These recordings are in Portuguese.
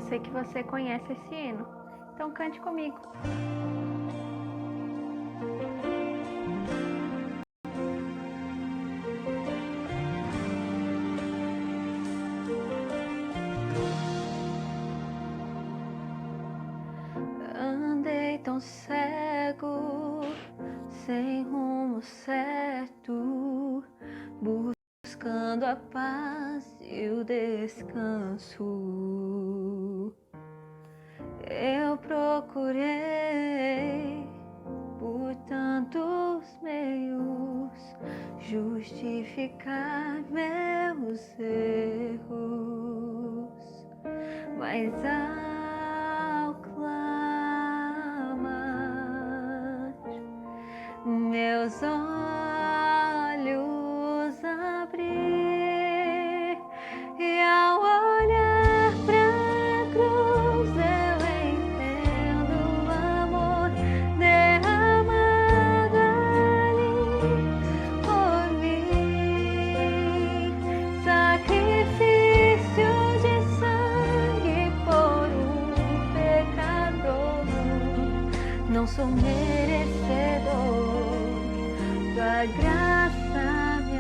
sei que você conhece esse hino. Então cante comigo. Andei tão cego, sem rumo certo, buscando a paz e o descanso. Eu procurei por tantos meios justificar meus erros, mas ao clamar, meus olhos abri e ao olhar pra cruz eu entendo o amor derramado ali por mim, sacrifício de sangue por pecador. Não sou merecedor, tua graça me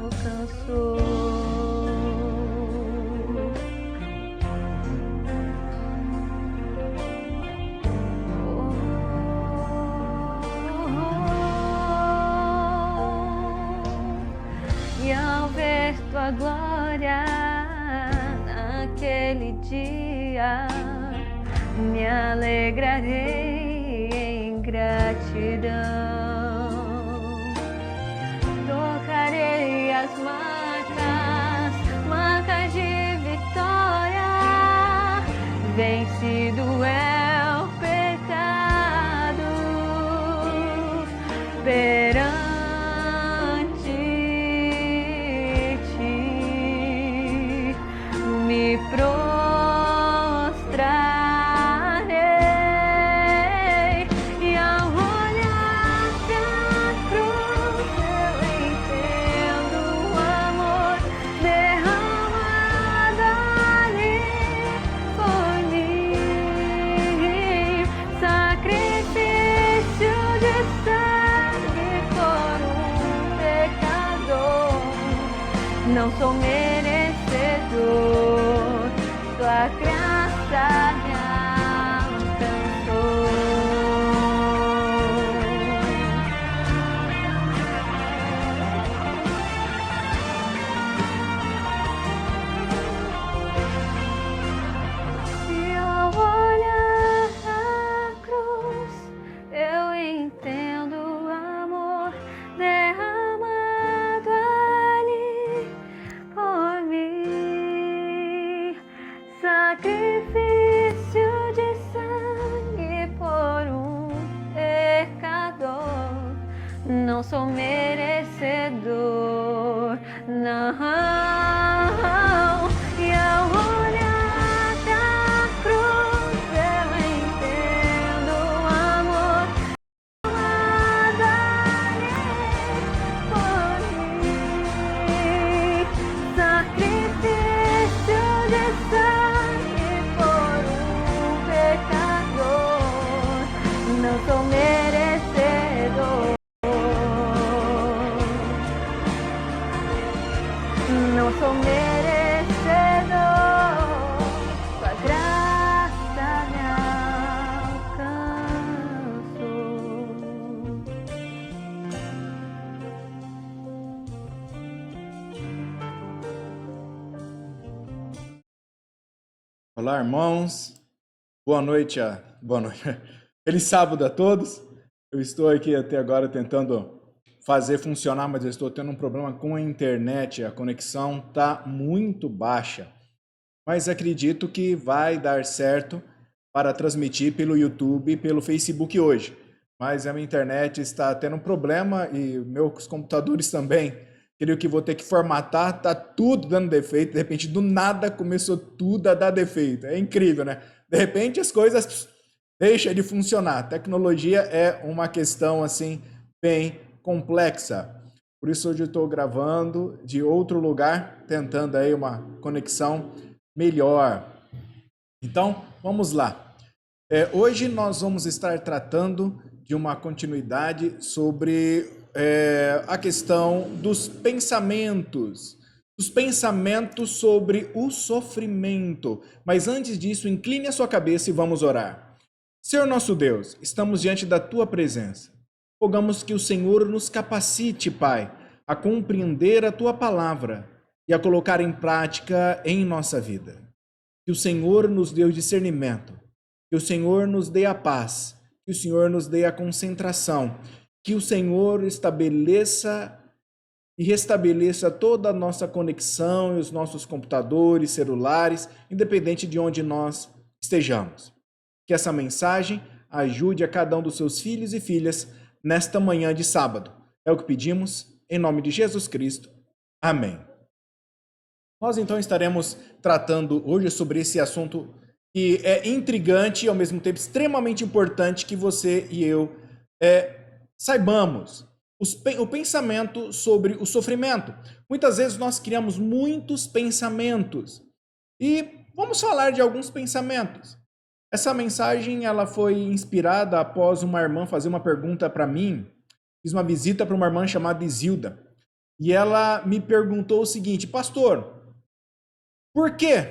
alcançou. E ao ver tua glória naquele dia, me alegrarei em gratidão. Tocarei as marcas de vitória. Vencido é o pecado perante ti, me prostrarei e ao olhar pra cruz eu entendo o amor derramado ali por mim, sacrifício de sangue por pecador. Não sou merecedor, tua graça me alcançou. E ao olhar a cruz, eu entendo o amor derramado ali por mim, sacrifício de sangue por pecador. Não sou merecedor, não. E ao olhar pra cruz eu entendo o amor derramado ali por mim, sacrifício de sangue por pecador. Não sou merecedor, não sou merecedor, tua graça me alcançou. Olá, irmãos. Boa noite. Boa noite. Feliz sábado a todos. Eu estou aqui até agora tentando fazer funcionar, mas eu estou tendo um problema com a internet. A conexão está muito baixa. Mas acredito que vai dar certo para transmitir pelo YouTube e pelo Facebook hoje. Mas a minha internet está tendo um problema e meus computadores também. Creio que vou ter que formatar, tá tudo dando defeito. De repente, do nada, começou tudo a dar defeito. É incrível, né? De repente, as coisas deixam de funcionar. A tecnologia é uma questão, assim, bem complexa. Por isso, hoje eu estou gravando de outro lugar, tentando aí uma conexão melhor. Então, vamos lá. Hoje nós vamos estar tratando de uma continuidade sobre a questão dos pensamentos sobre o sofrimento. Mas antes disso, incline a sua cabeça e vamos orar. Senhor nosso Deus, estamos diante da tua presença. Rogamos que o Senhor nos capacite, Pai, a compreender a tua palavra e a colocar em prática em nossa vida. Que o Senhor nos dê o discernimento, que o Senhor nos dê a paz, que o Senhor nos dê a concentração, que o Senhor estabeleça e restabeleça toda a nossa conexão e os nossos computadores, celulares, independente de onde nós estejamos. Que essa mensagem ajude a cada um dos seus filhos e filhas nesta manhã de sábado. É o que pedimos, em nome de Jesus Cristo. Amém. Nós então estaremos tratando hoje sobre esse assunto que é intrigante e ao mesmo tempo extremamente importante que você e eu saibamos. O pensamento sobre o sofrimento. Muitas vezes nós criamos muitos pensamentos e vamos falar de alguns pensamentos. Essa mensagem ela foi inspirada após uma irmã fazer uma pergunta para mim. Fiz uma visita para uma irmã chamada Isilda e ela me perguntou o seguinte: pastor, por quê?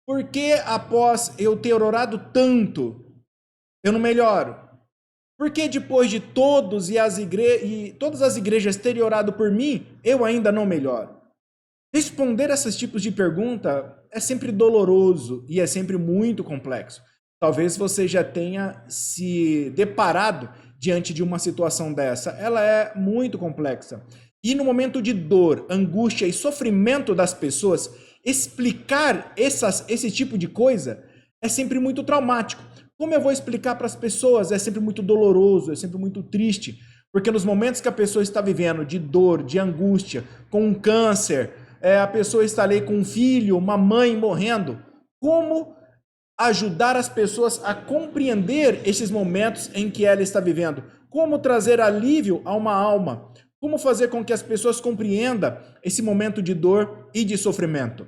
Por que após eu ter orado tanto, eu não melhoro? Por que depois de todas as igrejas terem orado por mim, eu ainda não melhoro? Responder esses tipos de pergunta é sempre doloroso e é sempre muito complexo. Talvez você já tenha se deparado diante de uma situação dessa. Ela é muito complexa. E no momento de dor, angústia e sofrimento das pessoas, explicar esse tipo de coisa é sempre muito traumático. Como eu vou explicar para as pessoas? É sempre muito doloroso, é sempre muito triste, porque nos momentos que a pessoa está vivendo de dor, de angústia, com um câncer, a pessoa está ali com um filho, uma mãe morrendo, como ajudar as pessoas a compreender esses momentos em que ela está vivendo? Como trazer alívio a uma alma? Como fazer com que as pessoas compreendam esse momento de dor e de sofrimento?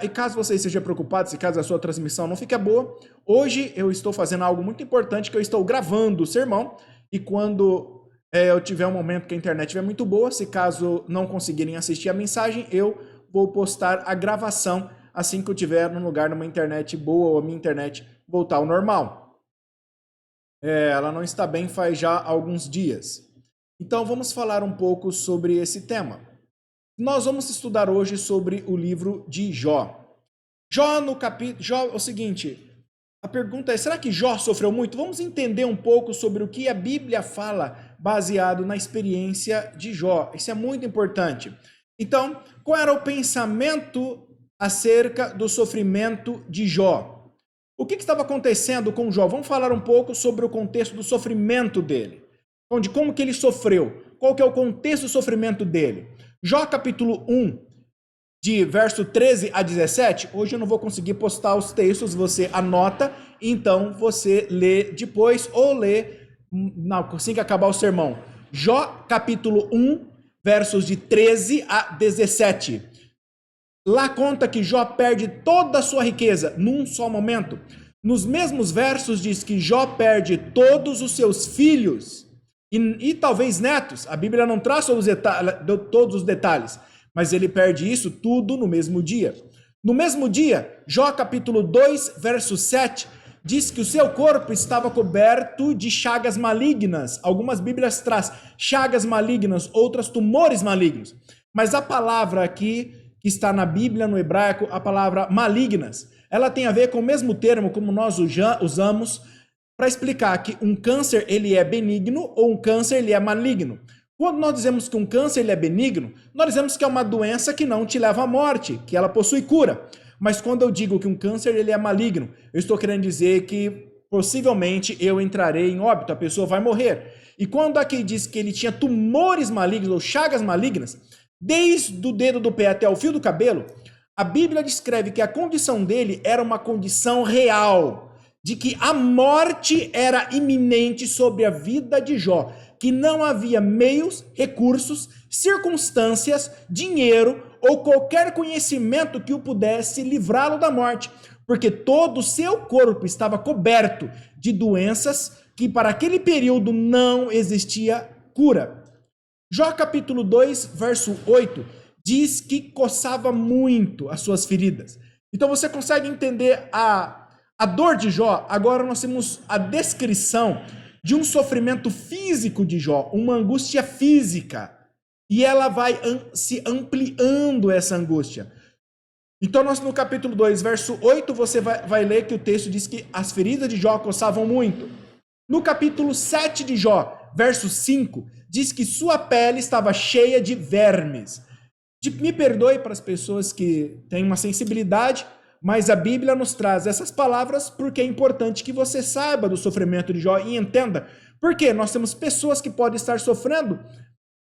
E caso você esteja preocupado, se caso a sua transmissão não fica boa, hoje eu estou fazendo algo muito importante, que eu estou gravando o sermão, e quando eu tiver um momento que a internet estiver muito boa, se caso não conseguirem assistir a mensagem, eu vou postar a gravação assim que eu estiver num lugar, numa internet boa, ou a minha internet voltar ao normal. Ela não está bem faz já alguns dias. Então vamos falar um pouco sobre esse tema. Nós vamos estudar hoje sobre o livro de Jó. Jó é o seguinte, a pergunta é, será que Jó sofreu muito? Vamos entender um pouco sobre o que a Bíblia fala baseado na experiência de Jó. Isso é muito importante. Então, qual era o pensamento acerca do sofrimento de Jó? O que estava acontecendo com Jó? Vamos falar um pouco sobre o contexto do sofrimento dele. De como que ele sofreu. Qual que é o contexto do sofrimento dele? Jó capítulo 1, de verso 13 a 17. Hoje eu não vou conseguir postar os textos, você anota, então você lê depois ou lê assim que acabar o sermão. Jó capítulo 1, versos de 13 a 17. Lá conta que Jó perde toda a sua riqueza num só momento. Nos mesmos versos diz que Jó perde todos os seus filhos e talvez netos. A Bíblia não traz todos os detalhes, mas ele perde isso tudo no mesmo dia. No mesmo dia, Jó capítulo 2, verso 7, diz que o seu corpo estava coberto de chagas malignas. Algumas Bíblias trazem chagas malignas, outras tumores malignos. Mas a palavra aqui, que está na Bíblia, no hebraico, a palavra malignas, ela tem a ver com o mesmo termo como nós usamos para explicar que um câncer ele é benigno ou um câncer ele é maligno. Quando nós dizemos que um câncer ele é benigno, nós dizemos que é uma doença que não te leva à morte, que ela possui cura. Mas quando eu digo que um câncer ele é maligno, eu estou querendo dizer que possivelmente eu entrarei em óbito, a pessoa vai morrer. E quando aqui diz que ele tinha tumores malignos ou chagas malignas, desde o dedo do pé até o fio do cabelo, a Bíblia descreve que a condição dele era uma condição real, de que a morte era iminente sobre a vida de Jó, que não havia meios, recursos, circunstâncias, dinheiro ou qualquer conhecimento que o pudesse livrá-lo da morte, porque todo o seu corpo estava coberto de doenças que para aquele período não existia cura. Jó capítulo 2, verso 8, diz que coçava muito as suas feridas. Então você consegue entender a dor de Jó. Agora nós temos a descrição de um sofrimento físico de Jó, uma angústia física. E ela vai se ampliando, essa angústia. Então, nós no capítulo 2, verso 8, você vai ler que o texto diz que as feridas de Jó coçavam muito. No capítulo 7 de Jó, verso 5, diz que sua pele estava cheia de vermes. Me perdoe para as pessoas que têm uma sensibilidade, mas a Bíblia nos traz essas palavras porque é importante que você saiba do sofrimento de Jó e entenda. Porque nós temos pessoas que podem estar sofrendo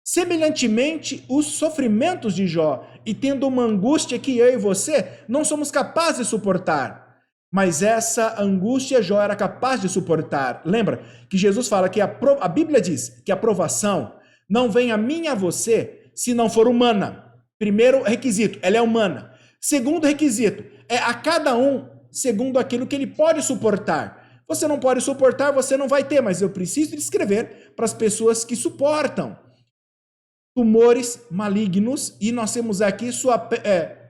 semelhantemente os sofrimentos de Jó e tendo uma angústia que eu e você não somos capazes de suportar. Mas essa angústia Jó era capaz de suportar. Lembra que Jesus fala que a Bíblia diz que a provação não vem a mim e a você se não for humana. Primeiro requisito, ela é humana. Segundo requisito, é a cada um segundo aquilo que ele pode suportar. Você não pode suportar, você não vai ter, mas eu preciso descrever para as pessoas que suportam tumores malignos, e nós temos aqui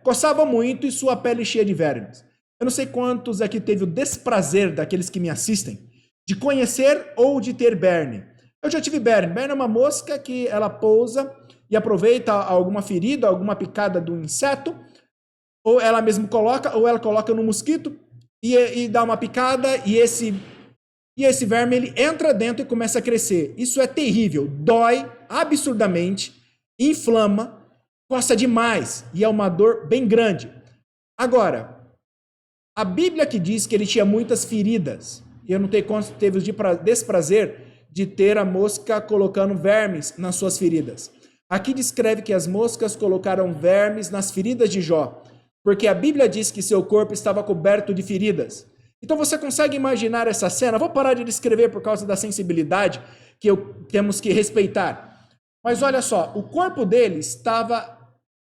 coçava muito e sua pele cheia de vermes. Eu não sei quantos aqui teve o desprazer daqueles que me assistem de conhecer ou de ter berne. Eu já tive berne. Berne é uma mosca que ela pousa e aproveita alguma ferida, alguma picada do inseto, ou ela mesmo coloca, ou ela coloca no mosquito e dá uma picada e esse verme ele entra dentro e começa a crescer. Isso é terrível, dói absurdamente, inflama, coça demais e é uma dor bem grande. Agora, a Bíblia que diz que ele tinha muitas feridas, e eu não tenho quanto teve o desprazer de ter a mosca colocando vermes nas suas feridas. Aqui descreve que as moscas colocaram vermes nas feridas de Jó, porque a Bíblia diz que seu corpo estava coberto de feridas. Então você consegue imaginar essa cena? Vou parar de descrever por causa da sensibilidade que temos que respeitar. Mas olha só, o corpo dele estava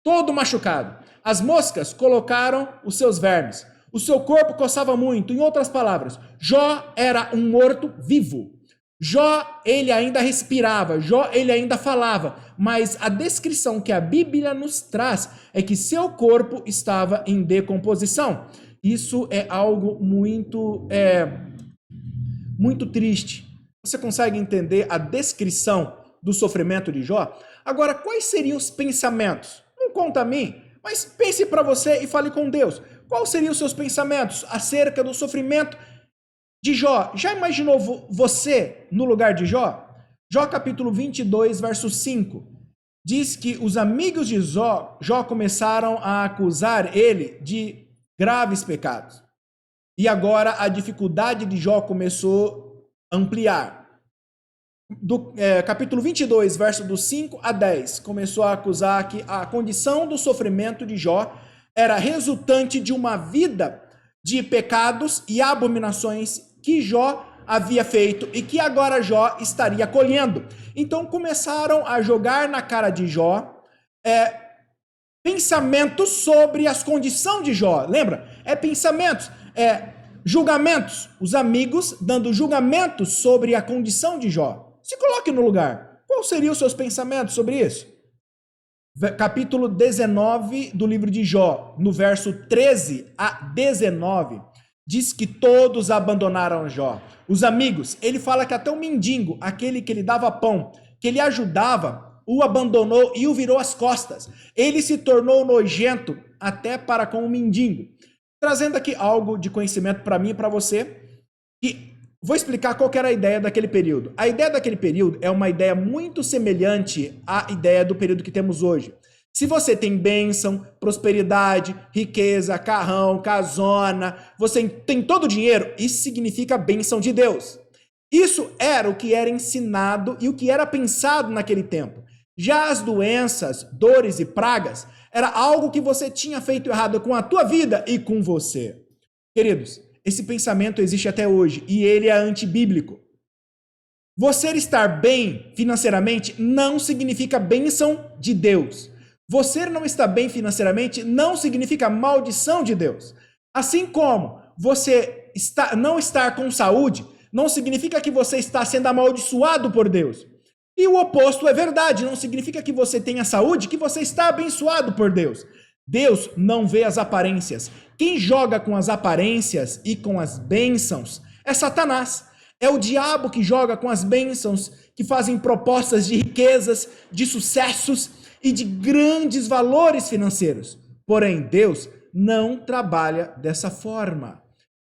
todo machucado. As moscas colocaram os seus vermes. O seu corpo coçava muito. Em outras palavras, Jó era um morto vivo. Jó, ele ainda respirava. Jó, ele ainda falava. Mas a descrição que a Bíblia nos traz é que seu corpo estava em decomposição. Isso é algo muito triste. Você consegue entender a descrição do sofrimento de Jó? Agora, quais seriam os pensamentos? Não conta a mim, mas pense para você e fale com Deus. Quais seriam os seus pensamentos acerca do sofrimento de Jó? Já imaginou você no lugar de Jó? Jó capítulo 22, verso 5. Diz que os amigos de Jó começaram a acusar ele de graves pecados. E agora a dificuldade de Jó começou a ampliar. Do capítulo 22, verso do 5 a 10, começou a acusar que a condição do sofrimento de Jó era resultante de uma vida de pecados e abominações que Jó havia feito e que agora Jó estaria colhendo. Então começaram a jogar na cara de Jó pensamentos sobre as condições de Jó. Lembra? Pensamentos, julgamentos. Os amigos dando julgamentos sobre a condição de Jó. Se coloque no lugar. Quais seriam os seus pensamentos sobre isso? Capítulo 19 do livro de Jó, no verso 13 a 19, diz que todos abandonaram Jó. Os amigos, ele fala que até o mendigo, aquele que lhe dava pão, que ele ajudava, o abandonou e o virou as costas. Ele se tornou nojento até para com o mendigo. Trazendo aqui algo de conhecimento para mim e para você, e vou explicar qual que era a ideia daquele período. A ideia daquele período é uma ideia muito semelhante à ideia do período que temos hoje. Se você tem bênção, prosperidade, riqueza, carrão, casona, você tem todo o dinheiro, isso significa bênção de Deus. Isso era o que era ensinado e o que era pensado naquele tempo. Já as doenças, dores e pragas, era algo que você tinha feito errado com a tua vida e com você. Queridos, esse pensamento existe até hoje e ele é antibíblico. Você estar bem financeiramente não significa bênção de Deus. Você não estar bem financeiramente não significa maldição de Deus. Assim como você não estar com saúde, não significa que você está sendo amaldiçoado por Deus. E o oposto é verdade, não significa que você tenha saúde, que você está abençoado por Deus. Deus não vê as aparências. Quem joga com as aparências e com as bênçãos é Satanás. É o diabo que joga com as bênçãos, que fazem propostas de riquezas, de sucessos e de grandes valores financeiros. Porém, Deus não trabalha dessa forma.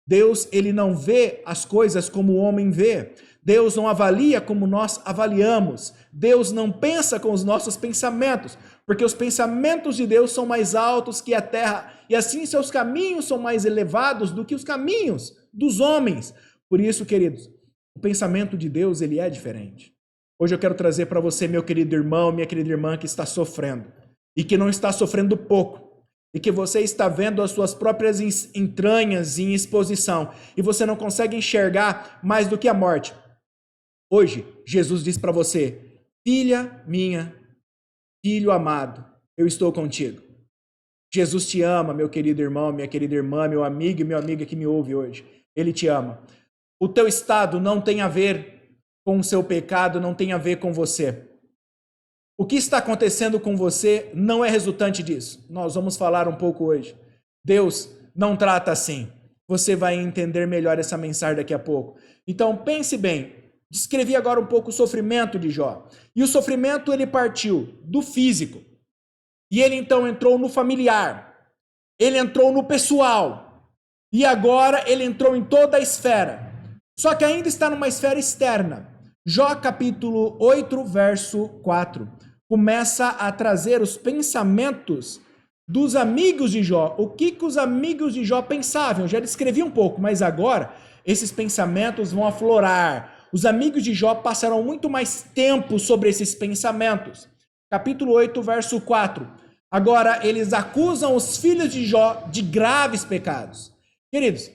Deus, ele não vê as coisas como o homem vê. Deus não avalia como nós avaliamos. Deus não pensa com os nossos pensamentos, porque os pensamentos de Deus são mais altos que a terra, e assim seus caminhos são mais elevados do que os caminhos dos homens. Por isso, queridos, o pensamento de Deus, ele é diferente. Hoje eu quero trazer para você, meu querido irmão, minha querida irmã, que está sofrendo, e que não está sofrendo pouco, e que você está vendo as suas próprias entranhas em exposição, e você não consegue enxergar mais do que a morte. Hoje, Jesus diz para você: filha minha, filho amado, eu estou contigo. Jesus te ama, meu querido irmão, minha querida irmã, meu amigo e minha amiga que me ouve hoje. Ele te ama. O teu estado não tem a ver com o seu pecado, não tem a ver com você. O que está acontecendo com você não é resultante disso. Nós vamos falar um pouco hoje. Deus não trata assim. Você vai entender melhor essa mensagem daqui a pouco. Então pense bem. Descrevi agora um pouco o sofrimento de Jó. E o sofrimento ele partiu do físico. E ele então entrou no familiar. Ele entrou no pessoal. E agora ele entrou em toda a esfera. Só que ainda está numa esfera externa. Jó capítulo 8, verso 4. Começa a trazer os pensamentos dos amigos de Jó. O que os amigos de Jó pensavam? Eu já descrevi um pouco, mas agora esses pensamentos vão aflorar. Os amigos de Jó passaram muito mais tempo sobre esses pensamentos. Capítulo 8, verso 4. Agora eles acusam os filhos de Jó de graves pecados. Queridos,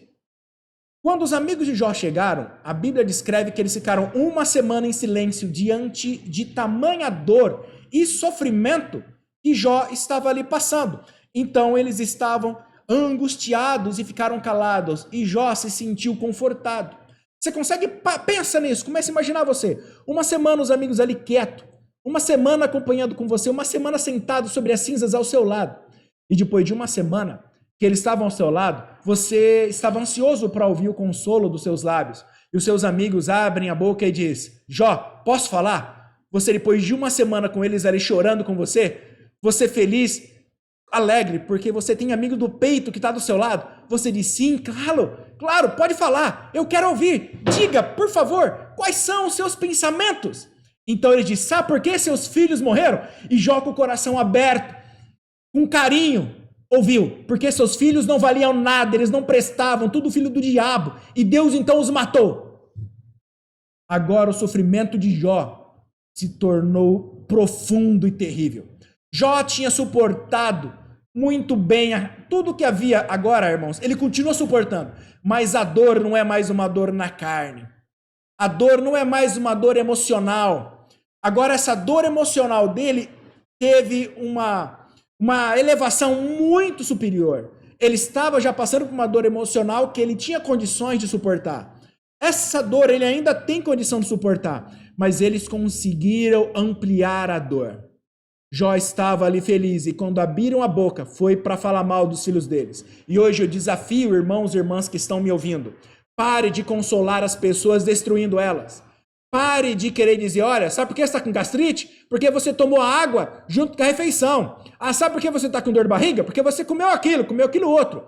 quando os amigos de Jó chegaram, a Bíblia descreve que eles ficaram uma semana em silêncio diante de tamanha dor e sofrimento que Jó estava ali passando. Então eles estavam angustiados e ficaram calados, e Jó se sentiu confortado. Você consegue? Pensa nisso, comece a imaginar você. Uma semana os amigos ali quietos, uma semana acompanhando com você, uma semana sentado sobre as cinzas ao seu lado. E depois de uma semana que eles estavam ao seu lado, você estava ansioso para ouvir o consolo dos seus lábios. E os seus amigos abrem a boca e diz: Jó, posso falar? Você, depois de uma semana com eles ali chorando com você feliz, alegre, porque você tem amigo do peito que está do seu lado. Você diz: sim, claro, pode falar, eu quero ouvir. Diga, por favor, quais são os seus pensamentos? Então ele diz: sabe por que seus filhos morreram? E Jó, com o coração aberto, com carinho, ouviu: porque seus filhos não valiam nada, eles não prestavam, tudo filho do diabo, e Deus então os matou. Agora o sofrimento de Jó se tornou profundo e terrível. Jó tinha suportado muito bem tudo que havia. Agora, irmãos, ele continua suportando, mas a dor não é mais uma dor na carne. A dor não é mais uma dor emocional. Agora essa dor emocional dele teve uma elevação muito superior. Ele estava já passando por uma dor emocional que ele tinha condições de suportar. Essa dor ele ainda tem condição de suportar, mas eles conseguiram ampliar a dor. Jó estava ali feliz, e quando abriram a boca, foi para falar mal dos filhos deles. E hoje eu desafio, irmãos e irmãs que estão me ouvindo: pare de consolar as pessoas destruindo elas. Pare de querer dizer: olha, sabe por que você está com gastrite? Porque você tomou água junto com a refeição. Ah, sabe por que você está com dor de barriga? Porque você comeu aquilo outro.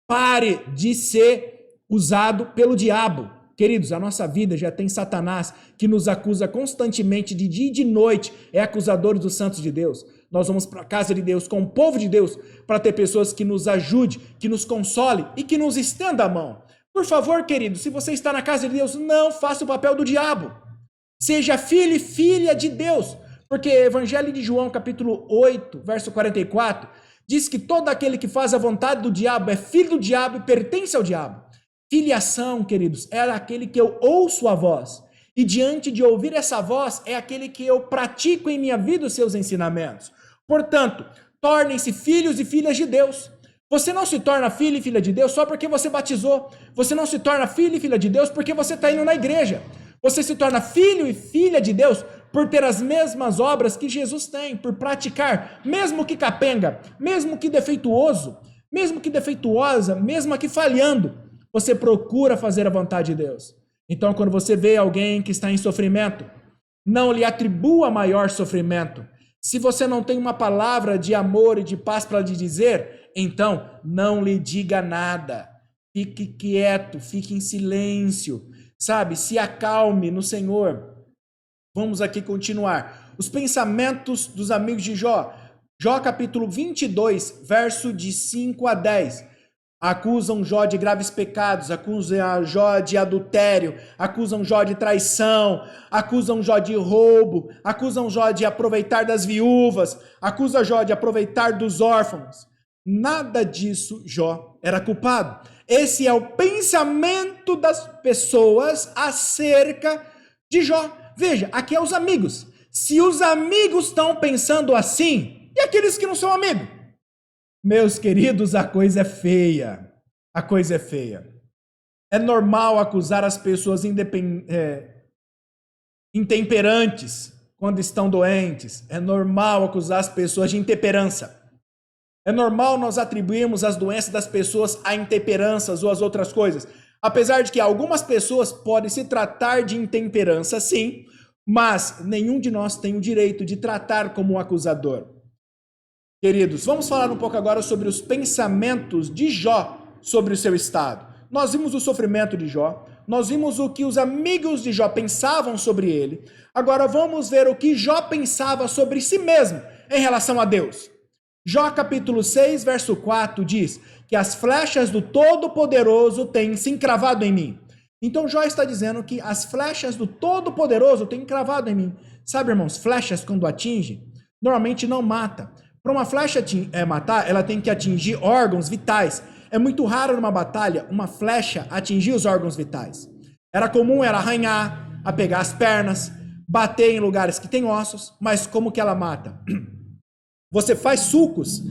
Pare de ser usado pelo diabo. Queridos, a nossa vida já tem Satanás, que nos acusa constantemente de dia e de noite, é acusador dos santos de Deus. Nós vamos para a casa de Deus, com o povo de Deus, para ter pessoas que nos ajude, que nos console e que nos estenda a mão. Por favor, querido, se você está na casa de Deus, não faça o papel do diabo. Seja filho e filha de Deus, porque Evangelho de João, capítulo 8, verso 44, diz que todo aquele que faz a vontade do diabo é filho do diabo e pertence ao diabo. Filiação, queridos, é aquele que eu ouço a voz, e diante de ouvir essa voz, é aquele que eu pratico em minha vida os seus ensinamentos. Portanto, tornem-se filhos e filhas de Deus. Você não se torna filho e filha de Deus só porque você batizou. Você não se torna filho e filha de Deus porque você está indo na igreja. Você se torna filho e filha de Deus por ter as mesmas obras que Jesus tem, por praticar, mesmo que capenga, mesmo que defeituoso, mesmo que defeituosa, mesmo que falhando, você procura fazer a vontade de Deus. Então, quando você vê alguém que está em sofrimento, não lhe atribua maior sofrimento. Se você não tem uma palavra de amor e de paz para lhe dizer, então não lhe diga nada. Fique quieto, fique em silêncio, sabe? Se acalme no Senhor. Vamos aqui continuar. Os pensamentos dos amigos de Jó. Jó capítulo 22, verso de 5 a 10. Acusam Jó de graves pecados, acusam Jó de adultério, acusam Jó de traição, acusam Jó de roubo, acusam Jó de aproveitar das viúvas, acusam Jó de aproveitar dos órfãos. Nada disso Jó era culpado. Esse é o pensamento das pessoas acerca de Jó. Veja, aqui é os amigos. Se os amigos estão pensando assim, e aqueles que não são amigos? Meus queridos, a coisa é feia. A coisa é feia. É normal acusar as pessoas intemperantes quando estão doentes. É normal acusar as pessoas de intemperança. É normal nós atribuirmos as doenças das pessoas a intemperanças ou as outras coisas. Apesar de que algumas pessoas podem se tratar de intemperança, sim, mas nenhum de nós tem o direito de tratar como um acusador. Queridos, vamos falar um pouco agora sobre os pensamentos de Jó sobre o seu estado. Nós vimos o sofrimento de Jó, nós vimos o que os amigos de Jó pensavam sobre ele. Agora vamos ver o que Jó pensava sobre si mesmo em relação a Deus. Jó capítulo 6, verso 4 diz que as flechas do Todo-Poderoso têm se encravado em mim. Então Jó está dizendo que as flechas do Todo-Poderoso têm encravado em mim. Sabe, irmãos, flechas quando atinge, normalmente não mata. Para uma flecha matar, ela tem que atingir órgãos vitais. É muito raro numa batalha uma flecha atingir os órgãos vitais. Era comum ela arranhar, a pegar as pernas, bater em lugares que tem ossos, mas como que ela mata? Você faz sulcos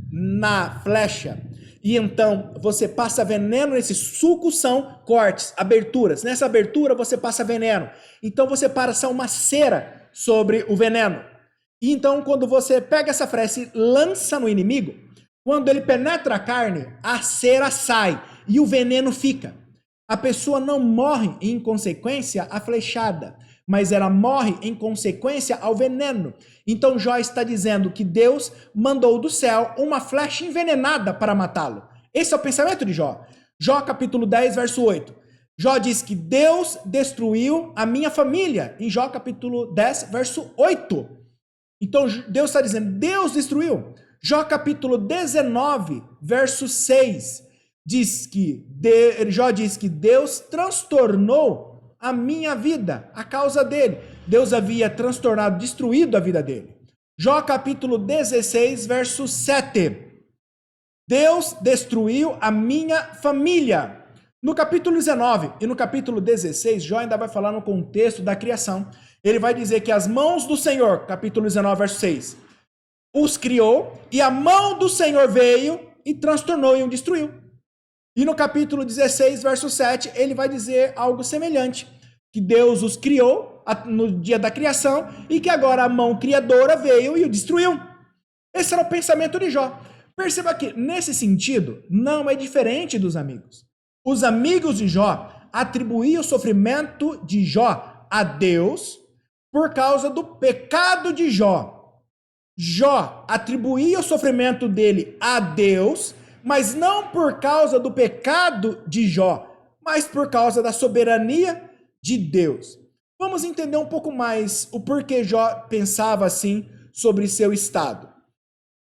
na flecha e então você passa veneno. Esses sulcos são cortes, aberturas. Nessa abertura você passa veneno. Então você passa uma cera sobre o veneno. E então quando você pega essa flecha e lança no inimigo, quando ele penetra a carne, a cera sai e o veneno fica. A pessoa não morre em consequência à flechada, mas ela morre em consequência ao veneno. Então Jó está dizendo que Deus mandou do céu uma flecha envenenada para matá-lo. Esse é o pensamento de Jó. Jó capítulo 10, verso 8. Jó diz que Deus destruiu a minha família. Em Jó capítulo 10, verso 8. Então Deus está dizendo, Deus destruiu. Jó capítulo 19, verso 6. Jó diz que Deus transtornou a minha vida, a causa dele. Deus havia transtornado, destruído a vida dele. Jó capítulo 16, verso 7. Deus destruiu a minha família. No capítulo 19 e no capítulo 16, Jó ainda vai falar no contexto da criação. Ele vai dizer que as mãos do Senhor, capítulo 19, verso 6, os criou, e a mão do Senhor veio e transtornou e o destruiu. E no capítulo 16, verso 7, ele vai dizer algo semelhante, que Deus os criou no dia da criação e que agora a mão criadora veio e o destruiu. Esse era o pensamento de Jó. Perceba que, nesse sentido, não é diferente dos amigos. Os amigos de Jó atribuíam o sofrimento de Jó a Deus por causa do pecado de Jó. Jó atribuía o sofrimento dele a Deus, mas não por causa do pecado de Jó, mas por causa da soberania de Deus. Vamos entender um pouco mais o porquê Jó pensava assim sobre seu estado.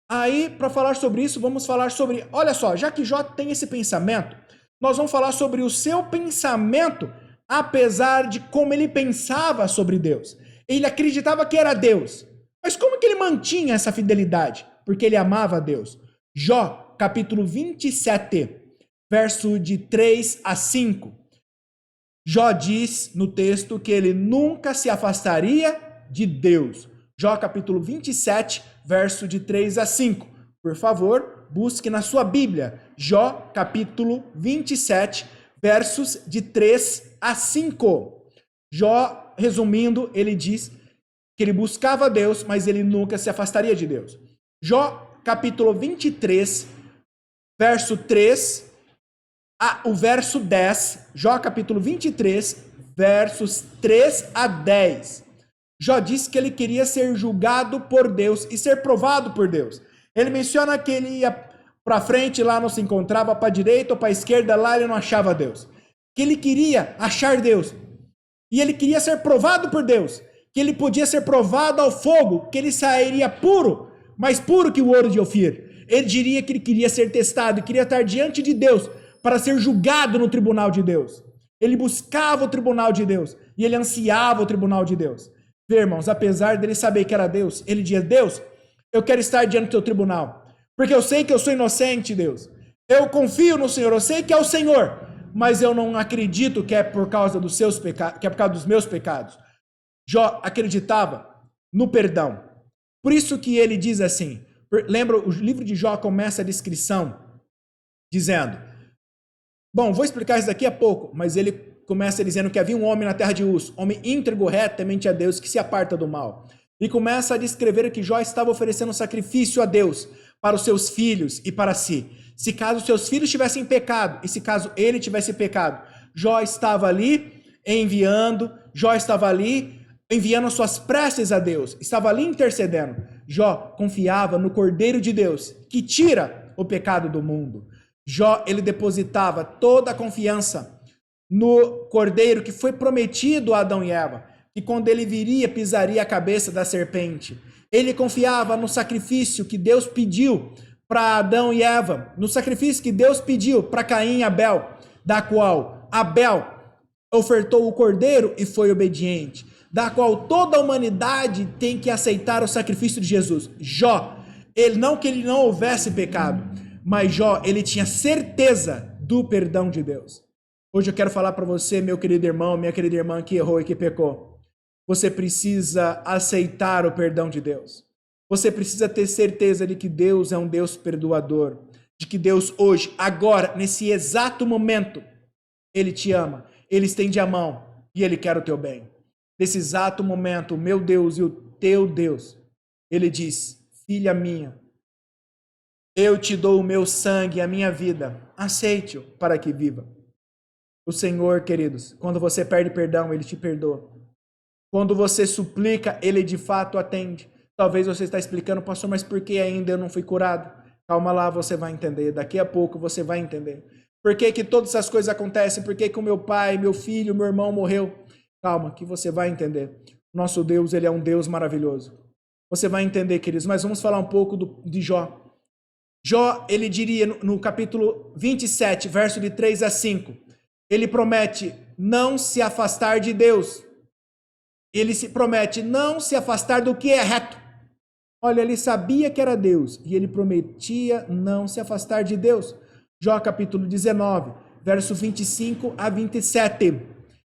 Aí, para falar sobre isso, vamos falar sobre... Olha só, já que Jó tem esse pensamento, nós vamos falar sobre o seu pensamento, apesar de como ele pensava sobre Deus. Ele acreditava que era Deus. Mas como que ele mantinha essa fidelidade? Porque ele amava a Deus. Jó, capítulo 27, verso de 3 a 5. Jó diz no texto que ele nunca se afastaria de Deus. Jó, capítulo 27, verso de 3 a 5. Por favor, busque na sua Bíblia, Jó capítulo 27, versos de 3 a 5. Jó, resumindo, ele diz que ele buscava Deus, mas ele nunca se afastaria de Deus. Jó capítulo 23, verso 3 o verso 10, Jó capítulo 23, versos 3 a 10. Jó disse que ele queria ser julgado por Deus e ser provado por Deus. Ele menciona que ele ia para frente, lá não se encontrava, para a direita ou para a esquerda, lá ele não achava Deus. Que ele queria achar Deus. E ele queria ser provado por Deus. Que ele podia ser provado ao fogo, que ele sairia puro, mais puro que o ouro de Ofir. Ele diria que ele queria ser testado, queria estar diante de Deus, para ser julgado no tribunal de Deus. Ele buscava o tribunal de Deus, e ele ansiava o tribunal de Deus. Vê, irmãos, apesar dele saber que era Deus, ele dizia: Deus, eu quero estar diante do teu tribunal, porque eu sei que eu sou inocente, Deus. Eu confio no Senhor, eu sei que é o Senhor, mas eu não acredito que é por causa dos seus pecados, que é por causa dos meus pecados. Jó acreditava no perdão. Por isso que ele diz assim, lembra, o livro de Jó começa a descrição dizendo, bom, vou explicar isso daqui a pouco, mas ele começa dizendo que havia um homem na terra de Uz, homem íntegro, reto, temente a Deus, que se aparta do mal. E começa a descrever que Jó estava oferecendo sacrifício a Deus, para os seus filhos e para si. Se caso seus filhos tivessem pecado, e se caso ele tivesse pecado, Jó estava ali enviando, Jó estava ali enviando as suas preces a Deus, estava ali intercedendo. Jó confiava no Cordeiro de Deus, que tira o pecado do mundo. Jó, ele depositava toda a confiança no Cordeiro que foi prometido a Adão e Eva, que quando ele viria, pisaria a cabeça da serpente. Ele confiava no sacrifício que Deus pediu para Adão e Eva, no sacrifício que Deus pediu para Caim e Abel, da qual Abel ofertou o Cordeiro e foi obediente, da qual toda a humanidade tem que aceitar o sacrifício de Jesus. Jó, ele não que ele não houvesse pecado, mas Jó, ele tinha certeza do perdão de Deus. Hoje eu quero falar para você, meu querido irmão, minha querida irmã que errou e que pecou. Você precisa aceitar o perdão de Deus. Você precisa ter certeza de que Deus é um Deus perdoador. De que Deus hoje, agora, nesse exato momento, Ele te ama. Ele estende a mão e Ele quer o teu bem. Nesse exato momento, o meu Deus e o teu Deus, Ele diz, filha minha, eu te dou o meu sangue e a minha vida. Aceite-o para que viva. O Senhor, queridos, quando você perde perdão, Ele te perdoa. Quando você suplica, Ele de fato atende. Talvez você está explicando, pastor, mas por que ainda eu não fui curado? Calma lá, você vai entender. Daqui a pouco você vai entender. Por que que todas essas coisas acontecem? Por que que o meu pai, meu filho, meu irmão morreu? Calma, que você vai entender. Nosso Deus, Ele é um Deus maravilhoso. Você vai entender, queridos. Mas vamos falar um pouco de Jó. Jó, ele diria no capítulo 27, verso de 3 a 5. Ele promete não se afastar de Deus. Ele se promete não se afastar do que é reto. Olha, ele sabia que era Deus e ele prometia não se afastar de Deus. Jó capítulo 19, verso 25 a 27.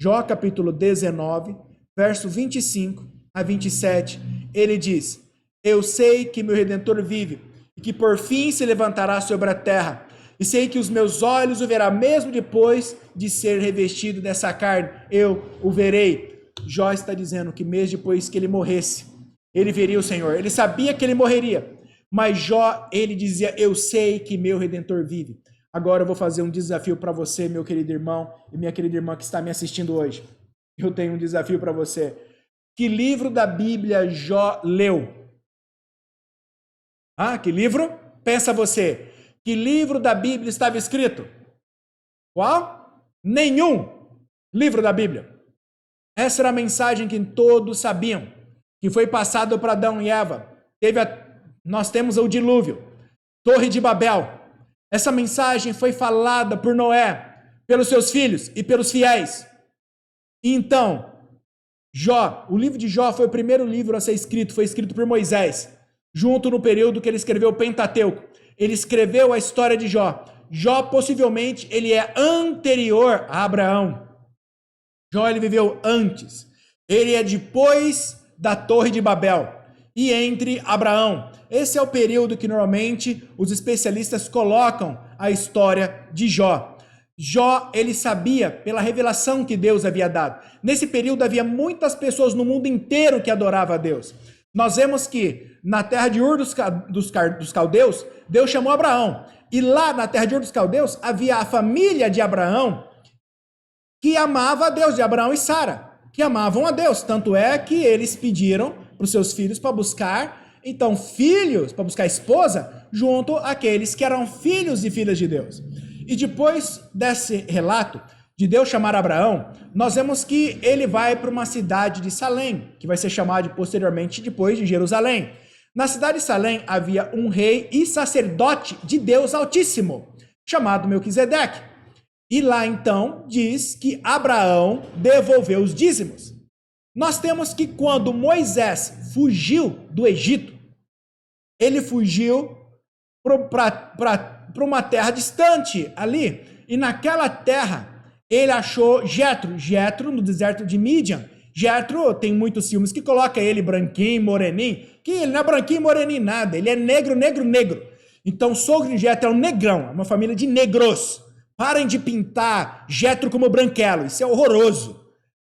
Jó capítulo 19, verso 25 a 27. Ele diz, eu sei que meu Redentor vive e que por fim se levantará sobre a terra. E sei que os meus olhos o verá mesmo depois de ser revestido dessa carne. Eu o verei. Jó está dizendo que mesmo depois que ele morresse, ele veria o Senhor. Ele sabia que ele morreria, mas Jó, ele dizia, eu sei que meu Redentor vive. Agora eu vou fazer um desafio para você, meu querido irmão e minha querida irmã que está me assistindo hoje. Eu tenho um desafio para você. Que livro da Bíblia Jó leu? Que livro? Pensa você. Que livro da Bíblia estava escrito? Qual? Nenhum livro da Bíblia. Essa era a mensagem que todos sabiam, que foi passado para Adão e Eva. Nós temos o dilúvio, Torre de Babel. Essa mensagem foi falada por Noé, pelos seus filhos e pelos fiéis. Então, Jó, o livro de Jó foi o primeiro livro a ser escrito, foi escrito por Moisés, junto no período que ele escreveu o Pentateuco. Ele escreveu a história de Jó. Jó, possivelmente, ele é anterior a Abraão. Jó, ele viveu antes. Ele é depois da Torre de Babel. e entre Abraão. Esse é o período que normalmente os especialistas colocam a história de Jó. Jó, ele sabia pela revelação que Deus havia dado. Nesse período havia muitas pessoas no mundo inteiro que adoravam a Deus. Nós vemos que na terra de Ur dos Caldeus, Deus chamou Abraão. E lá na terra de Ur dos Caldeus havia a família de Abraão que amava a Deus, de Abraão e Sara, que amavam a Deus. Tanto é que eles pediram para os seus filhos para buscar, então, filhos, para buscar esposa, junto àqueles que eram filhos e filhas de Deus. E depois desse relato de Deus chamar Abraão, nós vemos que ele vai para uma cidade de Salém, que vai ser chamada posteriormente depois de Jerusalém. Na cidade de Salém havia um rei e sacerdote de Deus Altíssimo, chamado Melquisedeque. E lá então diz que Abraão devolveu os dízimos. Nós temos que quando Moisés fugiu do Egito, ele fugiu para uma terra distante ali. E naquela terra ele achou Jetro no deserto de Midian. Jetro tem muitos filmes que coloca ele branquinho, moreninho, que ele não é branquinho, moreninho, nada. Ele é negro. Então o sogro de Jetro é um negrão, uma família de negros. Parem de pintar Jetro como branquelo, isso é horroroso.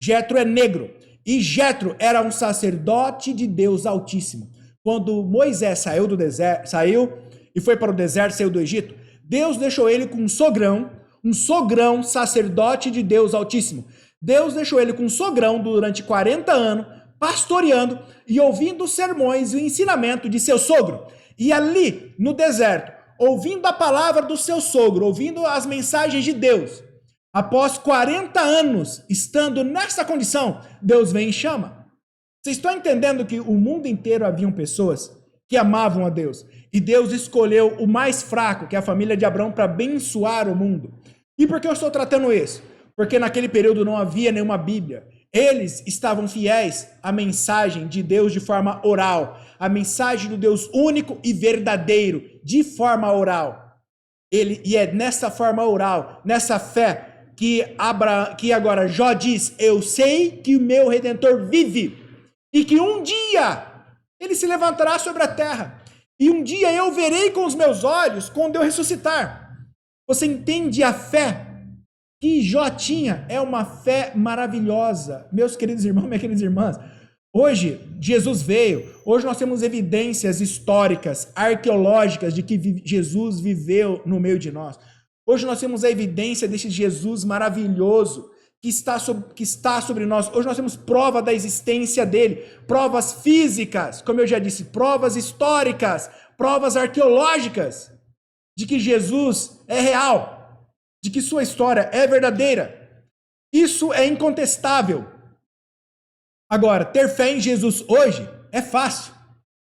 Jetro é negro. E Jetro era um sacerdote de Deus Altíssimo. Quando Moisés saiu do deserto, saiu e foi para o deserto, saiu do Egito, Deus deixou ele com um sogrão sacerdote de Deus Altíssimo. Deus deixou ele com um sogrão durante 40 anos, pastoreando e ouvindo os sermões e o ensinamento de seu sogro. E ali, no deserto, ouvindo a palavra do seu sogro, ouvindo as mensagens de Deus, após 40 anos estando nessa condição, Deus vem e chama. Vocês estão entendendo que o mundo inteiro haviam pessoas que amavam a Deus. E Deus escolheu o mais fraco, que é a família de Abraão, para abençoar o mundo. E por que eu estou tratando isso? Porque naquele período não havia nenhuma Bíblia. Eles estavam fiéis à mensagem de Deus de forma oral. A mensagem do Deus único e verdadeiro, de forma oral. E é nessa forma oral, nessa fé, que agora Jó diz, eu sei que o meu Redentor vive. E que um dia ele se levantará sobre a terra. E um dia eu verei com os meus olhos quando eu ressuscitar. Você entende a fé que Jó tinha? É uma fé maravilhosa. Meus queridos irmãos, minhas queridas irmãs, hoje Jesus veio, hoje nós temos evidências históricas, arqueológicas de que Jesus viveu no meio de nós. Hoje nós temos a evidência desse Jesus maravilhoso que está sobre nós. Hoje nós temos prova da existência dele, provas físicas, como eu já disse, provas históricas, provas arqueológicas, de que Jesus é real, de que sua história é verdadeira. Isso é incontestável. Agora, ter fé em Jesus hoje é fácil,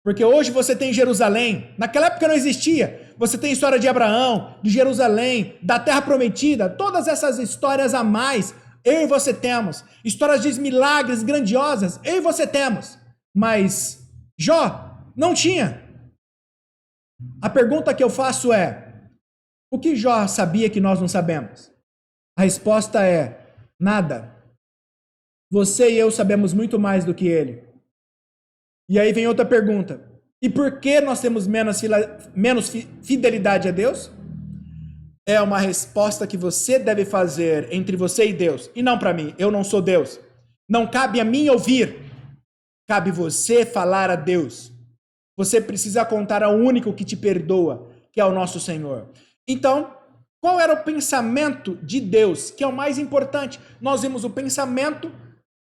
porque hoje você tem Jerusalém, naquela época não existia, você tem a história de Abraão, de Jerusalém, da Terra Prometida, todas essas histórias a mais, eu e você temos, histórias de milagres grandiosas, eu e você temos, mas Jó não tinha. A pergunta que eu faço é, o que Jó sabia que nós não sabemos? A resposta é, nada. Você e eu sabemos muito mais do que ele. E aí vem outra pergunta, e por que nós temos menos fidelidade a Deus? É uma resposta que você deve fazer entre você e Deus, e não para mim, eu não sou Deus. Não cabe a mim ouvir, cabe você falar a Deus. Você precisa contar ao único que te perdoa, que é o nosso Senhor. Então, qual era o pensamento de Deus, que é o mais importante? Nós vimos o pensamento,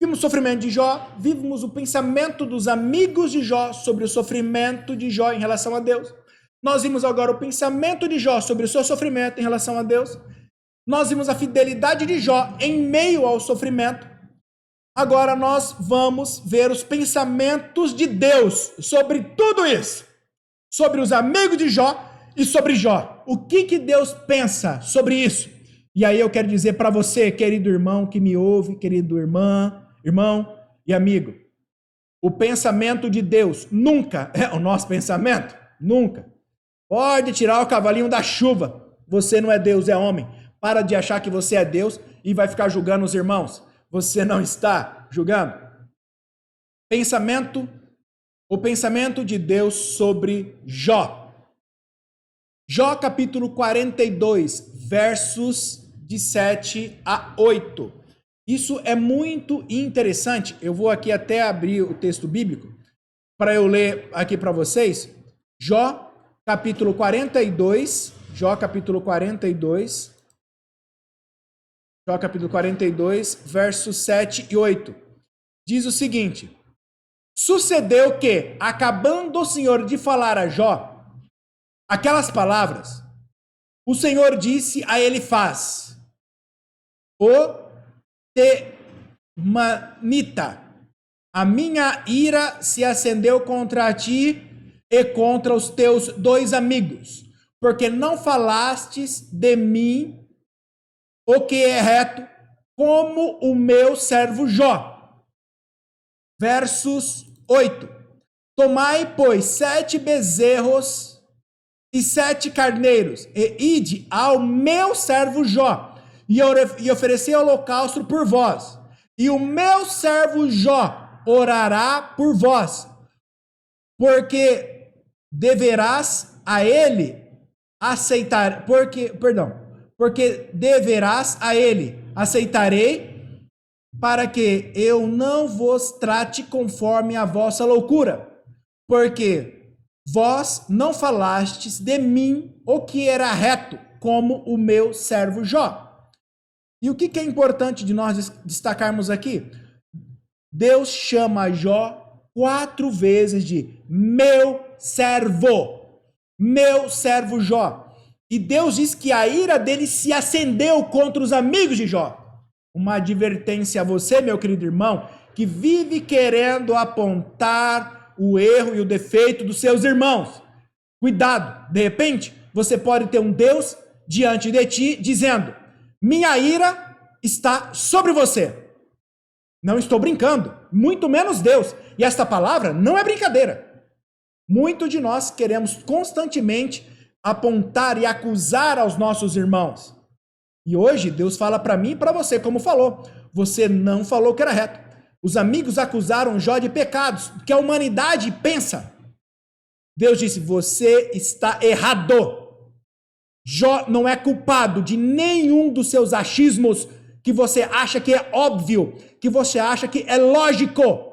vimos o sofrimento de Jó, vimos o pensamento dos amigos de Jó sobre o sofrimento de Jó em relação a Deus. Nós vimos agora o pensamento de Jó sobre o seu sofrimento em relação a Deus. Nós vimos a fidelidade de Jó em meio ao sofrimento. Agora nós vamos ver os pensamentos de Deus sobre tudo isso. Sobre os amigos de Jó e sobre Jó. O que Deus pensa sobre isso? E aí eu quero dizer para você, querido irmão que me ouve, querido irmão e amigo. O pensamento de Deus nunca é o nosso pensamento. Nunca. Pode tirar o cavalinho da chuva. Você não é Deus, é homem. Para de achar que você é Deus e vai ficar julgando os irmãos. Você não está julgando. Pensamento o pensamento de Deus sobre Jó. Jó capítulo 42, versos de 7 a 8. Isso é muito interessante. Eu vou aqui até abrir o texto bíblico para eu ler aqui para vocês. Jó capítulo 42, Jó capítulo 42, Jó capítulo 42, versos 7 e 8. Diz o seguinte: sucedeu que, acabando o Senhor de falar a Jó aquelas palavras, o Senhor disse a Elifaz, o Temanita: a minha ira se acendeu contra ti e contra os teus 2 amigos, porque não falastes de mim o que é reto, como o meu servo Jó. Versos 8. Tomai, pois, 7 bezerros e 7 carneiros, e ide ao meu servo Jó, e oferecei holocausto por vós, e o meu servo Jó orará por vós, porque deverás a ele aceitar, porque deverás a ele aceitarei, para que eu não vos trate conforme a vossa loucura, porque vós não falastes de mim o que era reto, como o meu servo Jó. E o que é importante de nós destacarmos aqui? Deus chama Jó 4 vezes de meu servo Jó. E Deus diz que a ira dele se acendeu contra os amigos de Jó. Uma advertência a você, meu querido irmão, que vive querendo apontar o erro e o defeito dos seus irmãos. Cuidado, de repente, você pode ter um Deus diante de ti dizendo: minha ira está sobre você. Não estou brincando, muito menos Deus. E esta palavra não é brincadeira. Muito de nós queremos constantemente apontar e acusar aos nossos irmãos. E hoje Deus fala para mim e para você, como falou. Você não falou que era reto. Os amigos acusaram Jó de pecados que a humanidade pensa. Deus disse: você está errado. Jó não é culpado de nenhum dos seus achismos que você acha que é óbvio, que você acha que é lógico.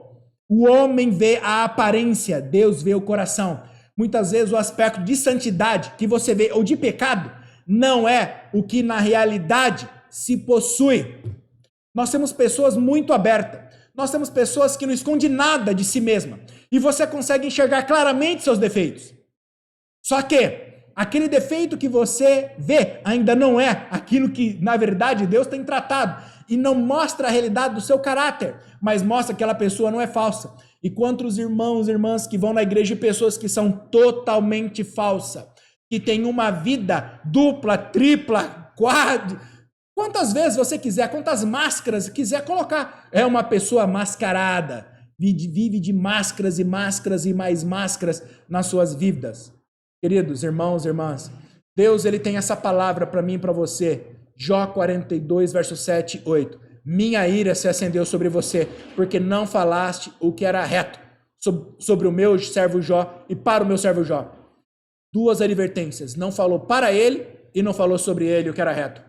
O homem vê a aparência, Deus vê o coração. Muitas vezes o aspecto de santidade que você vê, ou de pecado, não é o que na realidade se possui. Nós temos pessoas muito abertas. Nós temos pessoas que não escondem nada de si mesma. E você consegue enxergar claramente seus defeitos. Só que aquele defeito que você vê ainda não é aquilo que, na verdade, Deus tem tratado. E não mostra a realidade do seu caráter, mas mostra que aquela pessoa não é falsa. E quantos irmãos e irmãs que vão na igreja de pessoas que são totalmente falsas, que têm uma vida dupla, tripla, quadra. Quantas vezes você quiser, quantas máscaras quiser colocar. É uma pessoa mascarada, vive de máscaras e máscaras e mais máscaras nas suas vidas. Queridos irmãos e irmãs, Deus ele tem essa palavra para mim e para você. Jó 42, versos 7 e 8. Minha ira se acendeu sobre você, porque não falaste o que era reto sobre o meu servo Jó e para o meu servo Jó. 2 advertências. Não falou para ele e não falou sobre ele o que era reto.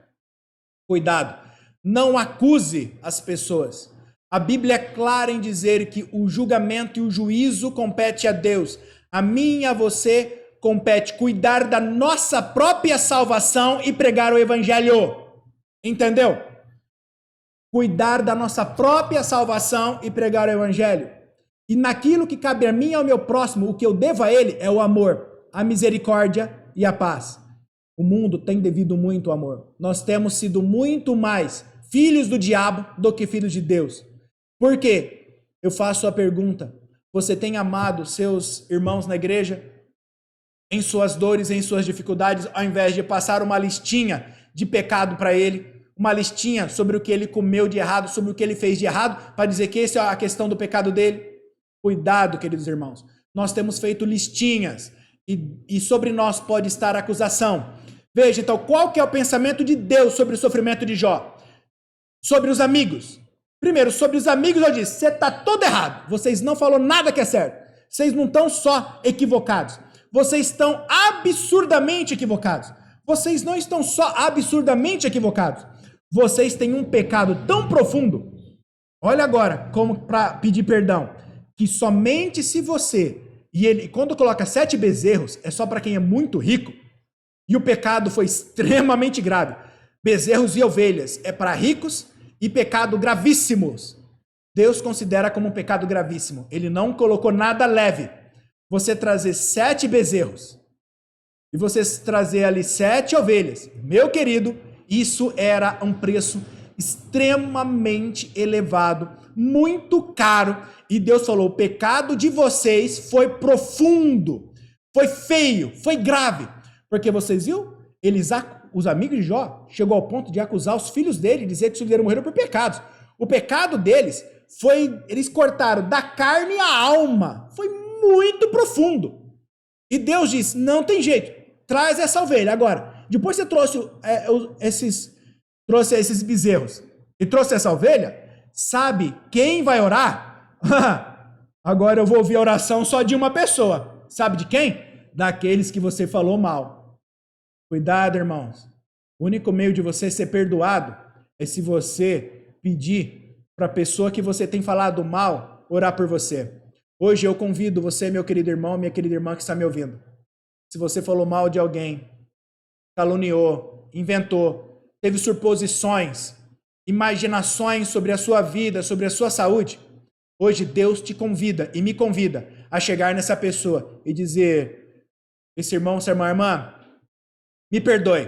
Cuidado. Não acuse as pessoas. A Bíblia é clara em dizer que o julgamento e o juízo compete a Deus. A mim e a você compete cuidar da nossa própria salvação e pregar o evangelho. Entendeu? Cuidar da nossa própria salvação e pregar o evangelho. E naquilo que cabe a mim e ao meu próximo, o que eu devo a ele é o amor, a misericórdia e a paz. O mundo tem devido muito amor. Nós temos sido muito mais filhos do diabo do que filhos de Deus. Por quê? Eu faço a pergunta: você tem amado seus irmãos na igreja? Em suas dores, em suas dificuldades, ao invés de passar uma listinha de pecado para ele, uma listinha sobre o que ele comeu de errado, sobre o que ele fez de errado, para dizer que essa é a questão do pecado dele? Cuidado, queridos irmãos. Nós temos feito listinhas e sobre nós pode estar a acusação. Veja, então, qual que é o pensamento de Deus sobre o sofrimento de Jó? Sobre os amigos. Primeiro, sobre os amigos, eu disse: você está todo errado. Vocês não falaram nada que é certo. Vocês não estão só equivocados. Vocês estão absurdamente equivocados. Vocês não estão só absurdamente equivocados. Vocês têm um pecado tão profundo. Olha agora, como para pedir perdão. Que somente se você... E ele, quando coloca 7 bezerros, é só para quem é muito rico. E o pecado foi extremamente grave. Bezerros e ovelhas é para ricos e pecado gravíssimos. Deus considera como um pecado gravíssimo. Ele não colocou nada leve. Você trazer 7 bezerros e você trazer ali 7 ovelhas, meu querido, isso era um preço extremamente elevado, muito caro. E Deus falou, o pecado de vocês foi profundo, foi feio, foi grave. Porque vocês viram? Os amigos de Jó chegou ao ponto de acusar os filhos dele, dizer que os filhos dele morreram por pecados. O pecado deles foi, eles cortaram da carne a alma. Foi muito profundo. E Deus disse, não tem jeito, traz essa ovelha. Agora, depois você trouxe esses bezerros e trouxe essa ovelha, sabe quem vai orar? Agora eu vou ouvir a oração só de uma pessoa. Sabe de quem? Daqueles que você falou mal. Cuidado, irmãos. O único meio de você ser perdoado é se você pedir para a pessoa que você tem falado mal orar por você. Hoje eu convido você, meu querido irmão, minha querida irmã que está me ouvindo. Se você falou mal de alguém, caluniou, inventou, teve suposições, imaginações sobre a sua vida, sobre a sua saúde, hoje Deus te convida e me convida a chegar nessa pessoa e dizer, esse irmão, essa irmã, me perdoe.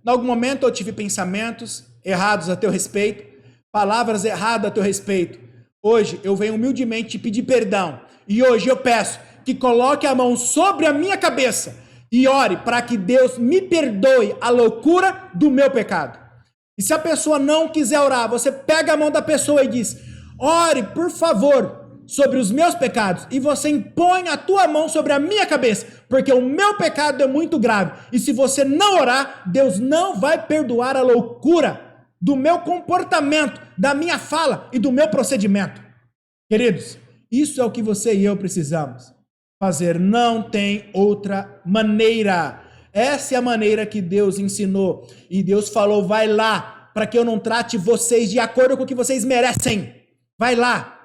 Em algum momento eu tive pensamentos errados a teu respeito, palavras erradas a teu respeito. Hoje eu venho humildemente te pedir perdão. E hoje eu peço que coloque a mão sobre a minha cabeça e ore para que Deus me perdoe a loucura do meu pecado. E se a pessoa não quiser orar, você pega a mão da pessoa e diz, ore por favor sobre os meus pecados, e você impõe a tua mão sobre a minha cabeça, porque o meu pecado é muito grave. E se você não orar, Deus não vai perdoar a loucura do meu comportamento, da minha fala e do meu procedimento. Queridos, isso é o que você e eu precisamos fazer. Não tem outra maneira. Essa é a maneira que Deus ensinou. E Deus falou, vai lá, para que eu não trate vocês de acordo com o que vocês merecem. Vai lá.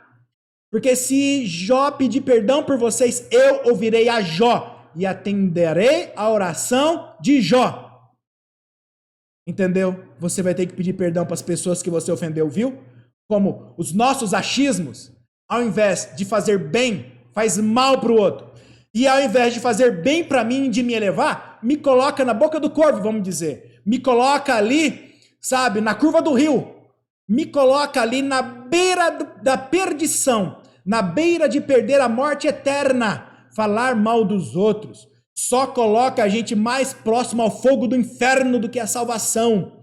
Porque se Jó pedir perdão por vocês, eu ouvirei a Jó e atenderei a oração de Jó. Entendeu? Você vai ter que pedir perdão para as pessoas que você ofendeu, viu? Como os nossos achismos, ao invés de fazer bem, faz mal para o outro. E ao invés de fazer bem para mim, de me elevar, me coloca na boca do corvo, vamos dizer. Me coloca ali, sabe, na curva do rio. Me coloca ali na beira da perdição, na beira de perder a morte eterna. Falar mal dos outros só coloca a gente mais próximo ao fogo do inferno do que a salvação.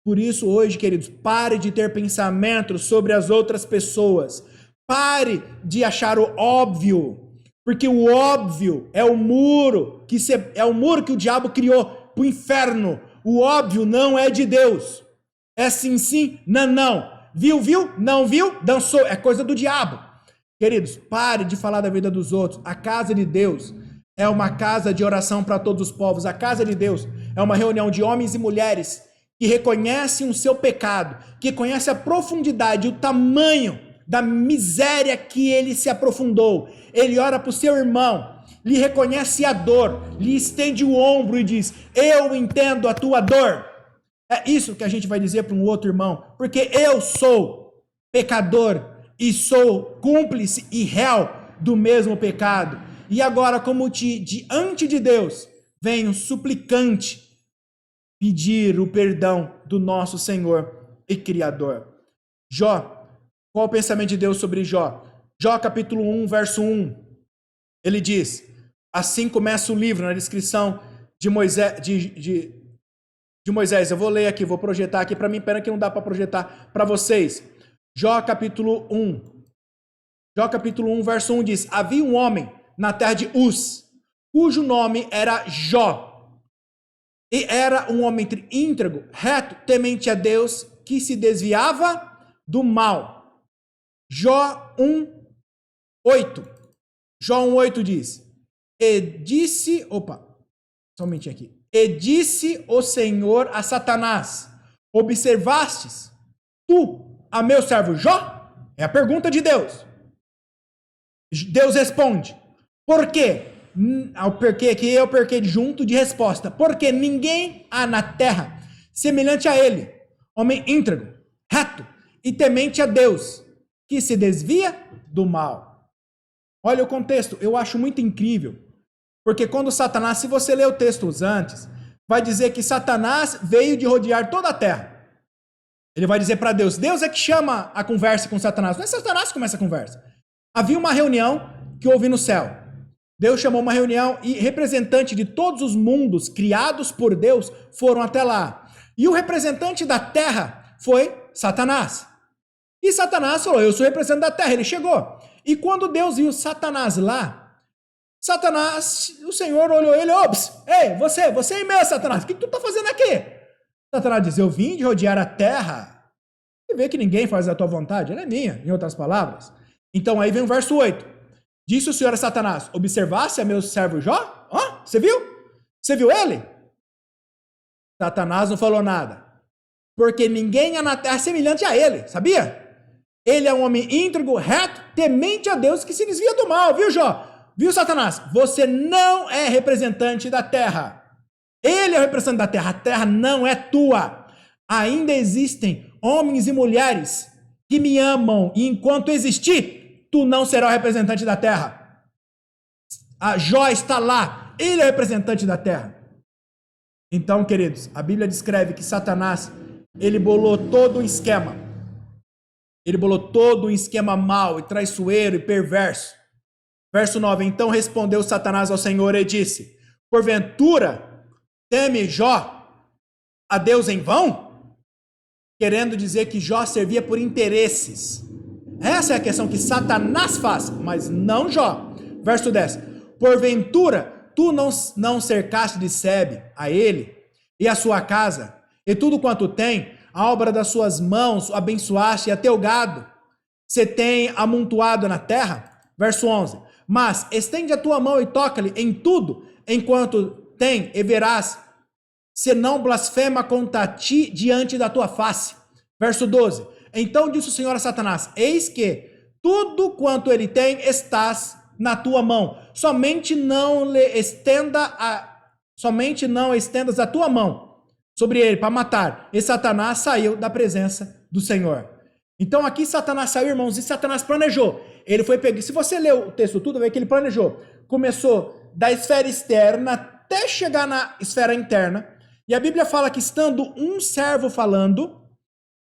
Por isso hoje, queridos, pare de ter pensamentos sobre as outras pessoas. Pare de achar o óbvio, porque o óbvio é o muro que o diabo criou para o inferno. O óbvio não é de Deus. É sim, sim, não, não. Viu, não viu, dançou. É coisa do diabo. Queridos, pare de falar da vida dos outros. A casa de Deus é uma casa de oração para todos os povos. A casa de Deus é uma reunião de homens e mulheres que reconhecem o seu pecado, que conhecem a profundidade, o tamanho da miséria que ele se aprofundou. Ele ora para o seu irmão, lhe reconhece a dor, lhe estende o ombro e diz, eu entendo a tua dor. É isso que a gente vai dizer para um outro irmão, porque eu sou pecador e sou cúmplice e réu do mesmo pecado. E agora, como diante de Deus, venho suplicante pedir o perdão do nosso Senhor e Criador. Jó, qual o pensamento de Deus sobre Jó? Jó capítulo 1, verso 1. Ele diz, assim começa o livro, na descrição de Moisés, de Moisés. Eu vou ler aqui, vou projetar aqui para mim, pena que não dá para projetar para vocês. Jó capítulo 1. Jó capítulo 1, verso 1 diz, havia um homem na terra de Uz, cujo nome era Jó. E era um homem íntegro, reto, temente a Deus, que se desviava do mal. Jó 1, 8. Jó 1,8 diz, e disse o Senhor a Satanás, observastes tu a meu servo Jó? É a pergunta de Deus. Deus responde, por quê? O porquê aqui é o porquê junto de resposta. Porque ninguém há na terra semelhante a ele, homem íntegro, reto e temente a Deus, que se desvia do mal. Olha o contexto, eu acho muito incrível. Porque quando Satanás, se você ler o texto antes, vai dizer que Satanás veio de rodear toda a terra. Ele vai dizer para Deus, Deus é que chama a conversa com Satanás, não é Satanás que começa a conversa. Havia uma reunião que houve no céu. Deus chamou uma reunião e representantes de todos os mundos criados por Deus foram até lá. E o representante da terra foi Satanás. E Satanás falou, eu sou representante da terra, ele chegou. E quando Deus viu Satanás lá, Satanás, o Senhor olhou ele, ops, ei, você aí mesmo, Satanás, o que tu tá fazendo aqui? Satanás diz, eu vim de rodear a terra e ver que ninguém faz a tua vontade, ela é minha, em outras palavras. Então aí vem o verso 8. Disse o Senhor a Satanás, observasse a meu servo Jó? Você viu? Você viu ele? Satanás não falou nada. Porque ninguém há na terra semelhante a ele, sabia? Ele é um homem íntegro, reto, temente a Deus que se desvia do mal, viu Jó? Viu Satanás? Você não é representante da terra. Ele é o representante da terra, a terra não é tua. Ainda existem homens e mulheres que me amam e enquanto existir, tu não será o representante da terra. A Jó está lá, ele é o representante da terra. Então, queridos, a Bíblia descreve que Satanás, ele bolou todo um esquema. Ele bolou todo um esquema mau e traiçoeiro e perverso. Verso 9, então respondeu Satanás ao Senhor e disse, porventura teme Jó a Deus em vão? Querendo dizer que Jó servia por interesses. Essa é a questão que Satanás faz, mas não Jó. Verso 10. Porventura, tu não cercaste de Sebe a ele e a sua casa, e tudo quanto tem, a obra das suas mãos, abençoaste, e a teu gado se tem amontoado na terra? Verso 11. Mas estende a tua mão e toca-lhe em tudo, enquanto tem, e verás, se não blasfema contra ti diante da tua face. Verso 12. Então disse o Senhor a Satanás, eis que tudo quanto ele tem estás na tua mão, somente não estendas a tua mão sobre ele para matar. E Satanás saiu da presença do Senhor. Então aqui Satanás saiu, irmãos, e Satanás planejou. Ele foi pegar, se você ler o texto tudo, vai ver que ele planejou. Começou da esfera externa até chegar na esfera interna. E a Bíblia fala que estando um servo falando,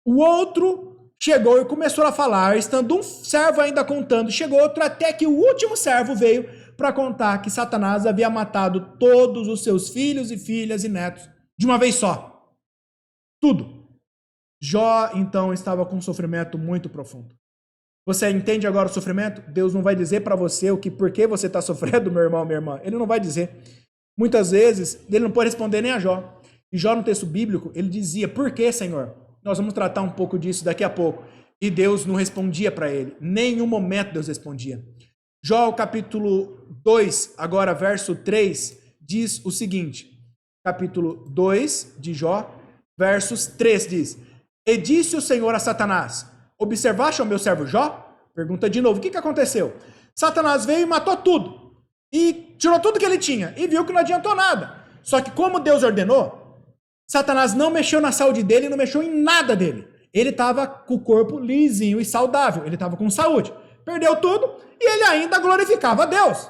o outro chegou e começou a falar, estando um servo ainda contando, chegou outro até que o último servo veio para contar que Satanás havia matado todos os seus filhos e filhas e netos de uma vez só. Tudo. Jó, então, estava com um sofrimento muito profundo. Você entende agora o sofrimento? Deus não vai dizer para você o que, por que você está sofrendo, meu irmão, minha irmã. Ele não vai dizer. Muitas vezes, ele não pode responder nem a Jó. E Jó, no texto bíblico, ele dizia, por que, Senhor? Nós vamos tratar um pouco disso daqui a pouco. E Deus não respondia para ele. Nenhum momento Deus respondia. Jó, capítulo 2, agora verso 3, diz o seguinte. Capítulo 2 de Jó, versos 3 diz. E disse o Senhor a Satanás, observaste o meu servo Jó? Pergunta de novo, o que aconteceu? Satanás veio e matou tudo. E tirou tudo que ele tinha. E viu que não adiantou nada. Só que como Deus ordenou, Satanás não mexeu na saúde dele, não mexeu em nada dele. Ele estava com o corpo lisinho e saudável. Ele estava com saúde. Perdeu tudo e ele ainda glorificava a Deus.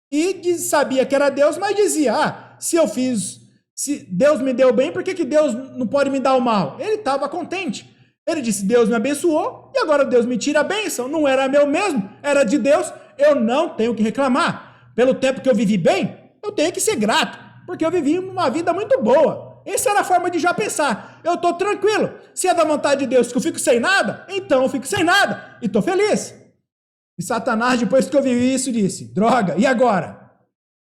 E sabia que era Deus, mas dizia, se Deus me deu bem, por que Deus não pode me dar o mal? Ele estava contente. Ele disse, Deus me abençoou e agora Deus me tira a bênção. Não era meu mesmo, era de Deus. Eu não tenho que reclamar. Pelo tempo que eu vivi bem, eu tenho que ser grato, porque eu vivi uma vida muito boa. Essa era a forma de já pensar. Eu estou tranquilo. Se é da vontade de Deus que eu fico sem nada, então eu fico sem nada. E estou feliz. E Satanás, depois que eu vi isso, disse, droga, e agora?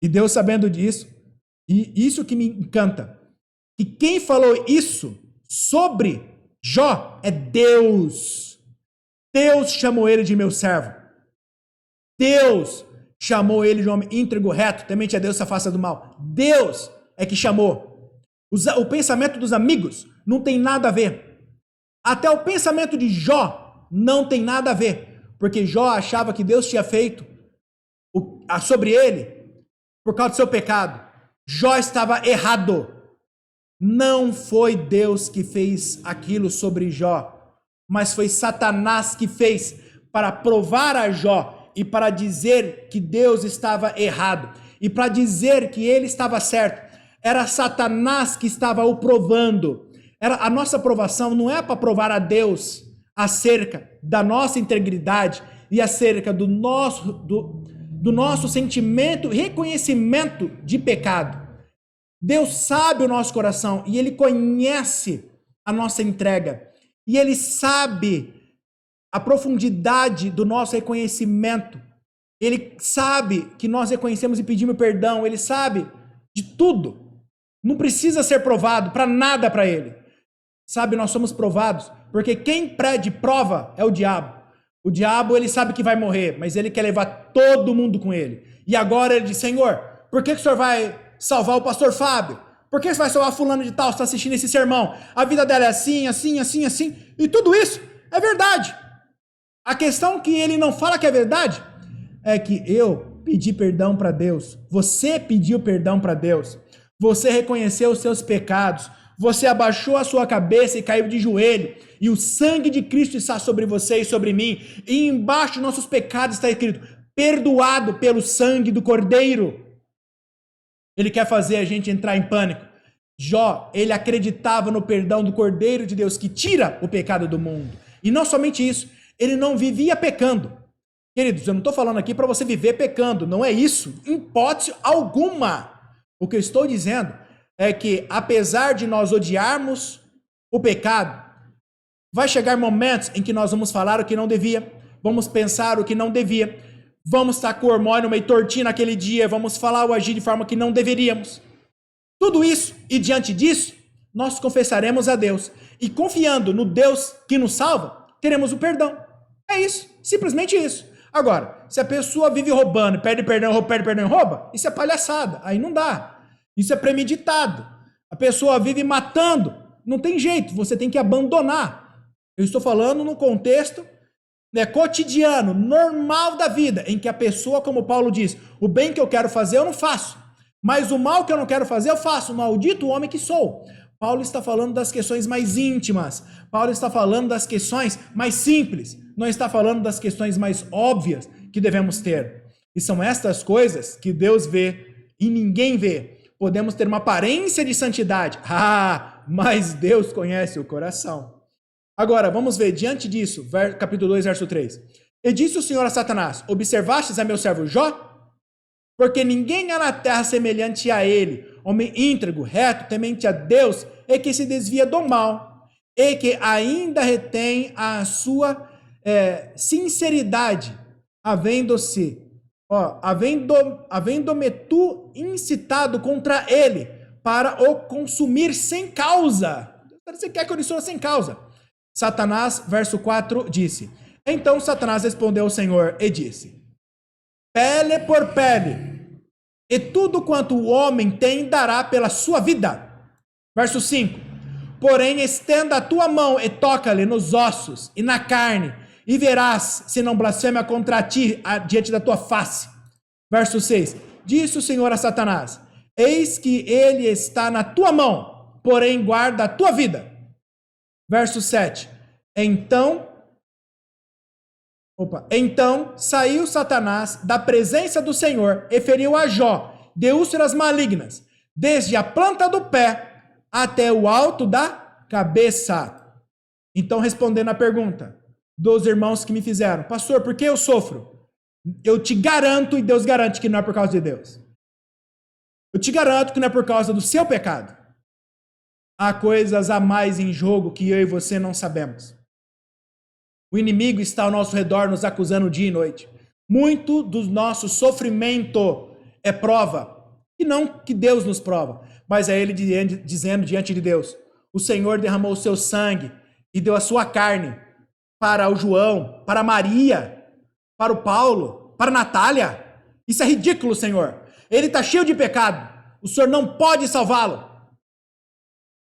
E Deus, sabendo disso, e isso que me encanta, que quem falou isso sobre Jó é Deus. Deus chamou ele de meu servo. Deus chamou ele de homem íntegro, reto, temente a Deus, se afasta do mal. Deus é que chamou. O pensamento dos amigos não tem nada a ver. Até o pensamento de Jó não tem nada a ver. Porque Jó achava que Deus tinha feito sobre ele por causa do seu pecado. Jó estava errado. Não foi Deus que fez aquilo sobre Jó, mas foi Satanás que fez para provar a Jó e para dizer que Deus estava errado e para dizer que ele estava certo. Era Satanás que estava o provando. A nossa provação não é para provar a Deus acerca da nossa integridade e acerca do nosso sentimento, reconhecimento de pecado. Deus sabe o nosso coração e Ele conhece a nossa entrega. E Ele sabe a profundidade do nosso reconhecimento. Ele sabe que nós reconhecemos e pedimos perdão. Ele sabe de tudo. Não precisa ser provado para nada para Ele. Sabe, nós somos provados, porque quem pede prova é o diabo. O diabo, ele sabe que vai morrer, mas ele quer levar todo mundo com ele. E agora ele diz, Senhor, por que o Senhor vai salvar o pastor Fábio? Por que você vai salvar fulano de tal, está assistindo esse sermão? A vida dela é assim, assim, assim, assim. E tudo isso é verdade. A questão que ele não fala que é verdade é que eu pedi perdão para Deus. Você pediu perdão para Deus. Você reconheceu os seus pecados. Você abaixou a sua cabeça e caiu de joelho, e o sangue de Cristo está sobre você e sobre mim, e embaixo de nossos pecados está escrito, perdoado pelo sangue do Cordeiro. Ele quer fazer a gente entrar em pânico. Jó, ele acreditava no perdão do Cordeiro de Deus, que tira o pecado do mundo. E não somente isso, ele não vivia pecando. Queridos, eu não estou falando aqui para você viver pecando, não é isso, em hipótese alguma. O que eu estou dizendo é que, apesar de nós odiarmos o pecado, vai chegar momentos em que nós vamos falar o que não devia, vamos pensar o que não devia, vamos estar com o hormônio meio tortinho naquele dia, vamos falar ou agir de forma que não deveríamos. Tudo isso, e diante disso, nós confessaremos a Deus. E confiando no Deus que nos salva, teremos o perdão. É isso, simplesmente isso. Agora, se a pessoa vive roubando, perde perdão e rouba, isso é palhaçada, aí não dá. Isso é premeditado. A pessoa vive matando. Não tem jeito, você tem que abandonar. Eu estou falando num contexto cotidiano, normal da vida, em que a pessoa, como Paulo diz, o bem que eu quero fazer eu não faço, mas o mal que eu não quero fazer eu faço, maldito o homem que sou. Paulo está falando das questões mais íntimas. Paulo está falando das questões mais simples. Não está falando das questões mais óbvias que devemos ter. E são estas coisas que Deus vê e ninguém vê. Podemos ter uma aparência de santidade. Mas Deus conhece o coração. Agora, vamos ver, diante disso, capítulo 2, verso 3. E disse o Senhor a Satanás, observastes a meu servo Jó? Porque ninguém há na terra semelhante a ele, homem íntegro, reto, temente a Deus, e que se desvia do mal, e que ainda retém a sua sinceridade, havendo-me tu incitado contra ele, para o consumir sem causa. Você quer que eu destrua sem causa? Satanás, verso 4, disse, então Satanás respondeu ao Senhor e disse, pele por pele, e tudo quanto o homem tem dará pela sua vida. Verso 5, porém estenda a tua mão e toca-lhe nos ossos e na carne, e verás se não blasfema contra ti diante da tua face. Verso 6, disse o Senhor a Satanás, eis que ele está na tua mão, porém guarda a tua vida. Verso 7, então saiu Satanás da presença do Senhor e feriu a Jó de úlceras malignas, desde a planta do pé até o alto da cabeça. Então, respondendo à pergunta dos irmãos que me fizeram, pastor, por que eu sofro? Eu te garanto, e Deus garante que não é por causa de Deus. Eu te garanto que não é por causa do seu pecado. Há coisas a mais em jogo que eu e você não sabemos. O inimigo está ao nosso redor nos acusando dia e noite. Muito do nosso sofrimento é prova, e não que Deus nos prova, mas é ele dizendo diante de Deus, o Senhor derramou o seu sangue e deu a sua carne para o João, para a Maria, para o Paulo, para a Natália, Isso é ridículo, Senhor. Ele está cheio de pecado. O Senhor não pode salvá-lo.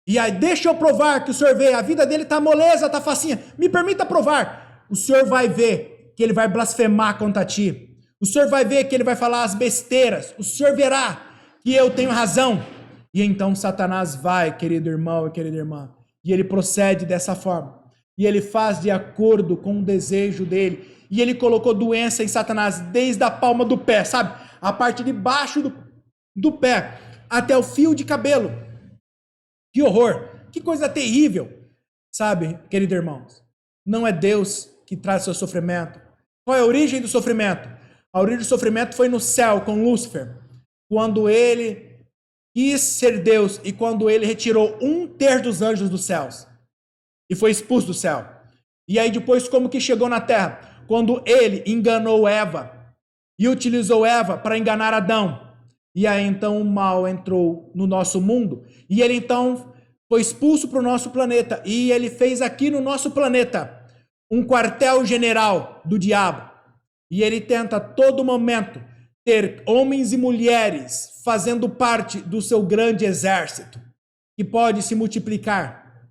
E aí, deixa eu provar que o Senhor vê, a vida dele está moleza, está facinha. Me permita provar. O Senhor vai ver que ele vai blasfemar contra ti. O Senhor vai ver que ele vai falar as besteiras. O Senhor verá que eu tenho razão. E então Satanás vai, querido irmão e querida irmã, e ele procede dessa forma. E ele faz de acordo com o desejo dele. E ele colocou doença em Satanás desde a palma do pé, sabe? A parte de baixo do pé até o fio de cabelo. Que horror, que coisa terrível. Sabe, queridos irmãos, não é Deus que traz o seu sofrimento. Qual é a origem do sofrimento? A origem do sofrimento foi no céu com Lúcifer, quando ele quis ser Deus e quando ele retirou 1/3 dos anjos dos céus e foi expulso do céu. E aí depois como que chegou na terra? Quando ele enganou Eva e utilizou Eva para enganar Adão. E aí então o mal entrou no nosso mundo e ele então foi expulso para o nosso planeta e ele fez aqui no nosso planeta um quartel-general do diabo. E ele tenta a todo momento ter homens e mulheres fazendo parte do seu grande exército, que pode se multiplicar.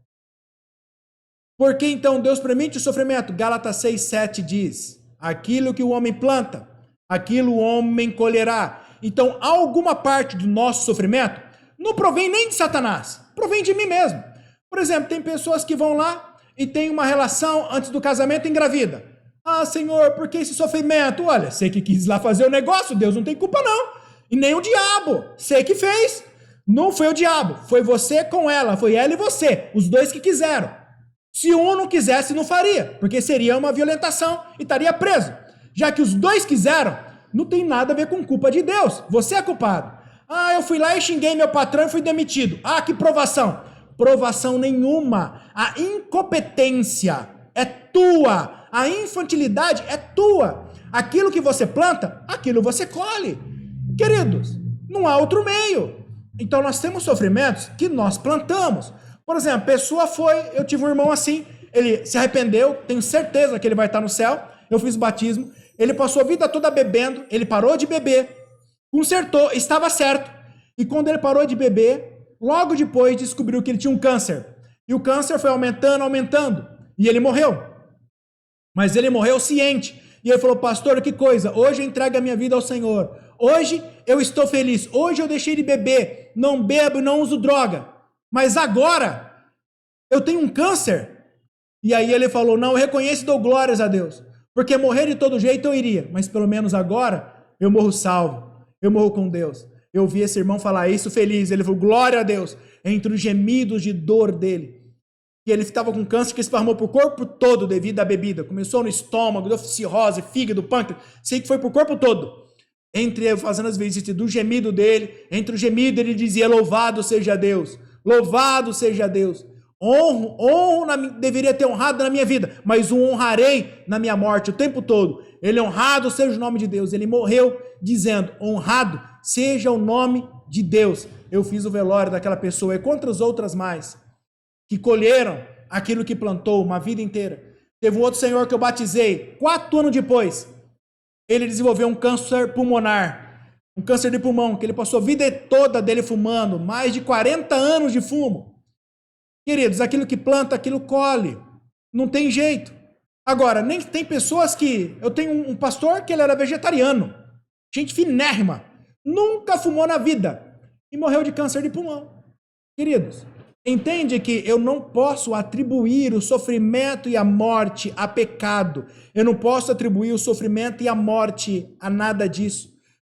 Por que então Deus permite o sofrimento? Gálatas 6:7 diz, aquilo que o homem planta, aquilo o homem colherá. Então, alguma parte do nosso sofrimento não provém nem de Satanás, provém de mim mesmo. Por exemplo, tem pessoas que vão lá e tem uma relação antes do casamento e engravida. Ah, Senhor, por que esse sofrimento? Olha, sei que quis lá fazer o negócio, Deus não tem culpa não. E nem o diabo, sei que fez. Não foi o diabo, foi você com ela, foi ela e você, os dois que quiseram. Se um não quisesse, não faria, porque seria uma violentação e estaria preso. Já que os dois quiseram, não tem nada a ver com culpa de Deus, você é culpado. Ah, eu fui lá e xinguei meu patrão e fui demitido. Ah, que provação. Provação nenhuma. A incompetência é tua. A infantilidade é tua. Aquilo que você planta, aquilo você colhe. Queridos, não há outro meio. Então nós temos sofrimentos que nós plantamos. Por exemplo, a pessoa eu tive um irmão assim, ele se arrependeu, tenho certeza que ele vai estar no céu, eu fiz batismo, ele passou a vida toda bebendo, ele parou de beber, consertou, estava certo. E quando ele parou de beber, logo depois descobriu que ele tinha um câncer. E o câncer foi aumentando, e ele morreu. Mas ele morreu ciente. E ele falou, pastor, que coisa, hoje eu entrego a minha vida ao Senhor. Hoje eu estou feliz, hoje eu deixei de beber, não bebo, não uso droga. Mas agora eu tenho um câncer. E aí ele falou, não, eu reconheço e dou glórias a Deus. Porque morrer de todo jeito eu iria, mas pelo menos agora eu morro salvo, eu morro com Deus. Eu vi esse irmão falar isso feliz, ele falou, glória a Deus, entre os gemidos de dor dele. E ele estava com câncer que esparramou para o corpo todo devido à bebida. Começou no estômago, deu cirrose, fígado, pâncreas, sei que foi para o corpo todo. Entre eu fazendo as visitas do gemido dele, entre o gemido ele dizia, louvado seja Deus, louvado seja Deus. Deveria ter honrado na minha vida, mas o honrarei na minha morte o tempo todo. Ele honrado seja o nome de Deus. Ele morreu dizendo, honrado seja o nome de Deus. Eu fiz o velório daquela pessoa e quantas outras mais que colheram aquilo que plantou uma vida inteira. Teve um outro senhor que eu batizei, 4 anos depois, ele desenvolveu um câncer pulmonar, um câncer de pulmão, que ele passou a vida toda dele fumando, mais de 40 anos de fumo. Queridos, aquilo que planta, aquilo colhe. Não tem jeito. Agora, nem tem pessoas que... Eu tenho um pastor que ele era vegetariano. Gente finérrima. Nunca fumou na vida. E morreu de câncer de pulmão. Queridos, entende que eu não posso atribuir o sofrimento e a morte a pecado. Eu não posso atribuir o sofrimento e a morte a nada disso.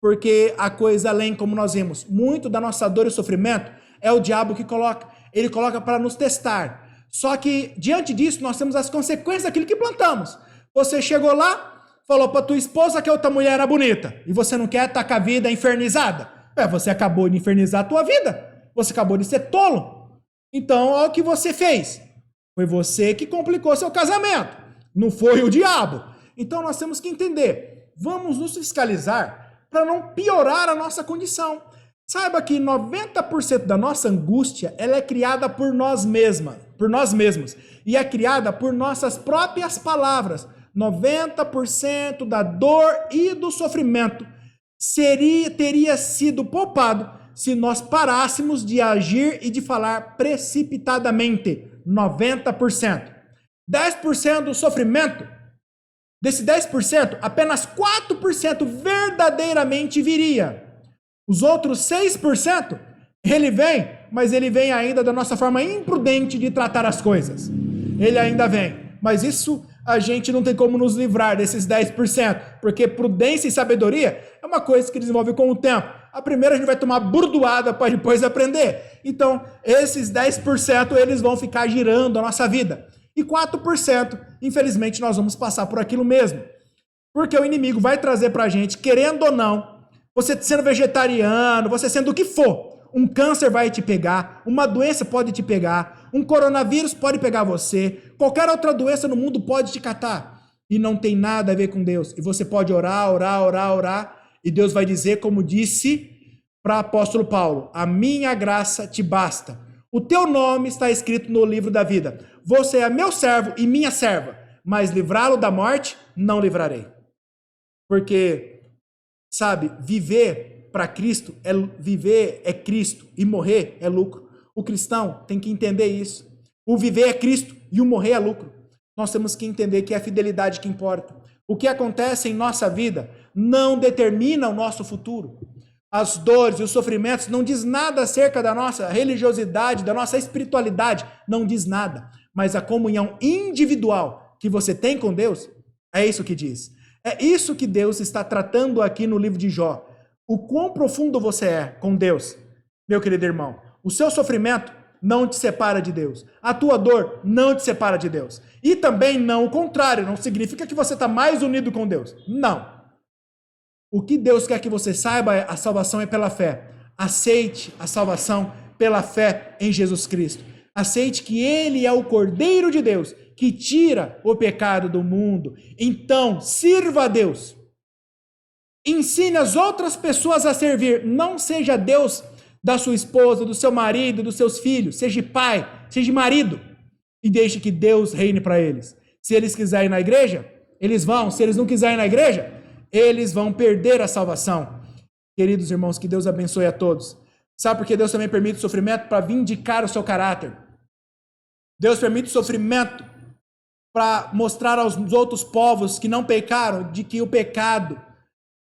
Porque a coisa além, como nós vimos, muito da nossa dor e sofrimento é o diabo que coloca. Ele coloca para nos testar. Só que, diante disso, nós temos as consequências daquilo que plantamos. Você chegou lá, falou para tua esposa que a outra mulher era bonita, e você não quer estar com a vida infernizada. Você acabou de infernizar a tua vida. Você acabou de ser tolo. Então, olha o que você fez. Foi você que complicou seu casamento. Não foi o diabo. Então, nós temos que entender. Vamos nos fiscalizar para não piorar a nossa condição. Saiba que 90% da nossa angústia, ela é criada por nós mesmos, e é criada por nossas próprias palavras. 90% da dor e do sofrimento teria sido poupado se nós parássemos de agir e de falar precipitadamente. 90%. 10% do sofrimento, desse 10%, apenas 4% verdadeiramente viria. Os outros 6%, ele vem, mas ele vem ainda da nossa forma imprudente de tratar as coisas. Ele ainda vem, mas isso a gente não tem como nos livrar desses 10%, porque prudência e sabedoria é uma coisa que desenvolve com o tempo. A primeira a gente vai tomar burdoada para depois aprender. Então, esses 10% eles vão ficar girando a nossa vida. E 4%, infelizmente, nós vamos passar por aquilo mesmo. Porque o inimigo vai trazer para a gente, querendo ou não, você sendo vegetariano, você sendo o que for, um câncer vai te pegar, uma doença pode te pegar, um coronavírus pode pegar você, qualquer outra doença no mundo pode te catar. E não tem nada a ver com Deus. E você pode orar, orar, orar, orar, e Deus vai dizer, como disse para o apóstolo Paulo, a minha graça te basta. O teu nome está escrito no livro da vida. Você é meu servo e minha serva, mas livrá-lo da morte, não livrarei. Porque, sabe, viver para Cristo, viver é Cristo e morrer é lucro. O cristão tem que entender isso. O viver é Cristo e o morrer é lucro. Nós temos que entender que é a fidelidade que importa. O que acontece em nossa vida não determina o nosso futuro. As dores e os sofrimentos não diz nada acerca da nossa religiosidade, da nossa espiritualidade, não diz nada. Mas a comunhão individual que você tem com Deus, é isso que diz. É isso que Deus está tratando aqui no livro de Jó. O quão profundo você é com Deus, meu querido irmão. O seu sofrimento não te separa de Deus. A tua dor não te separa de Deus. E também não o contrário, não significa que você está mais unido com Deus. Não. O que Deus quer que você saiba é a salvação é pela fé. Aceite a salvação pela fé em Jesus Cristo. Aceite que Ele é o Cordeiro de Deus que tira o pecado do mundo. Então, sirva a Deus. Ensine as outras pessoas a servir. Não seja Deus da sua esposa, do seu marido, dos seus filhos. Seja pai, seja marido. E deixe que Deus reine para eles. Se eles quiserem ir na igreja, eles vão. Se eles não quiserem ir na igreja, eles vão perder a salvação. Queridos irmãos, que Deus abençoe a todos. Sabe por que Deus também permite o sofrimento? Para vindicar o seu caráter. Deus permite o sofrimento para mostrar aos outros povos que não pecaram de que o pecado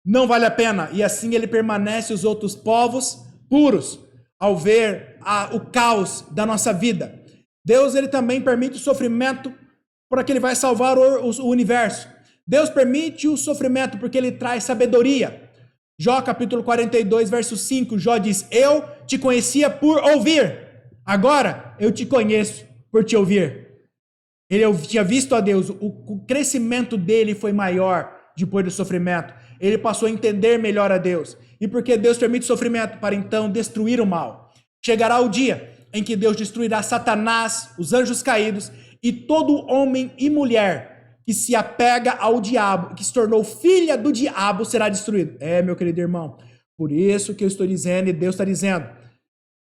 não vale a pena. E assim ele permanece os outros povos puros ao ver o caos da nossa vida. Deus ele também permite o sofrimento para que ele vai salvar o universo. Deus permite o sofrimento porque ele traz sabedoria. Jó capítulo 42, verso 5, Jó diz, eu te conhecia por ouvir, agora eu te conheço por te ouvir. Ele tinha visto a Deus, o crescimento dele foi maior depois do sofrimento. Ele passou a entender melhor a Deus. E porque Deus permite sofrimento para então destruir o mal. Chegará o dia em que Deus destruirá Satanás, os anjos caídos e todo homem e mulher que se apega ao diabo, que se tornou filha do diabo, será destruído. Meu querido irmão, por isso que eu estou dizendo e Deus está dizendo,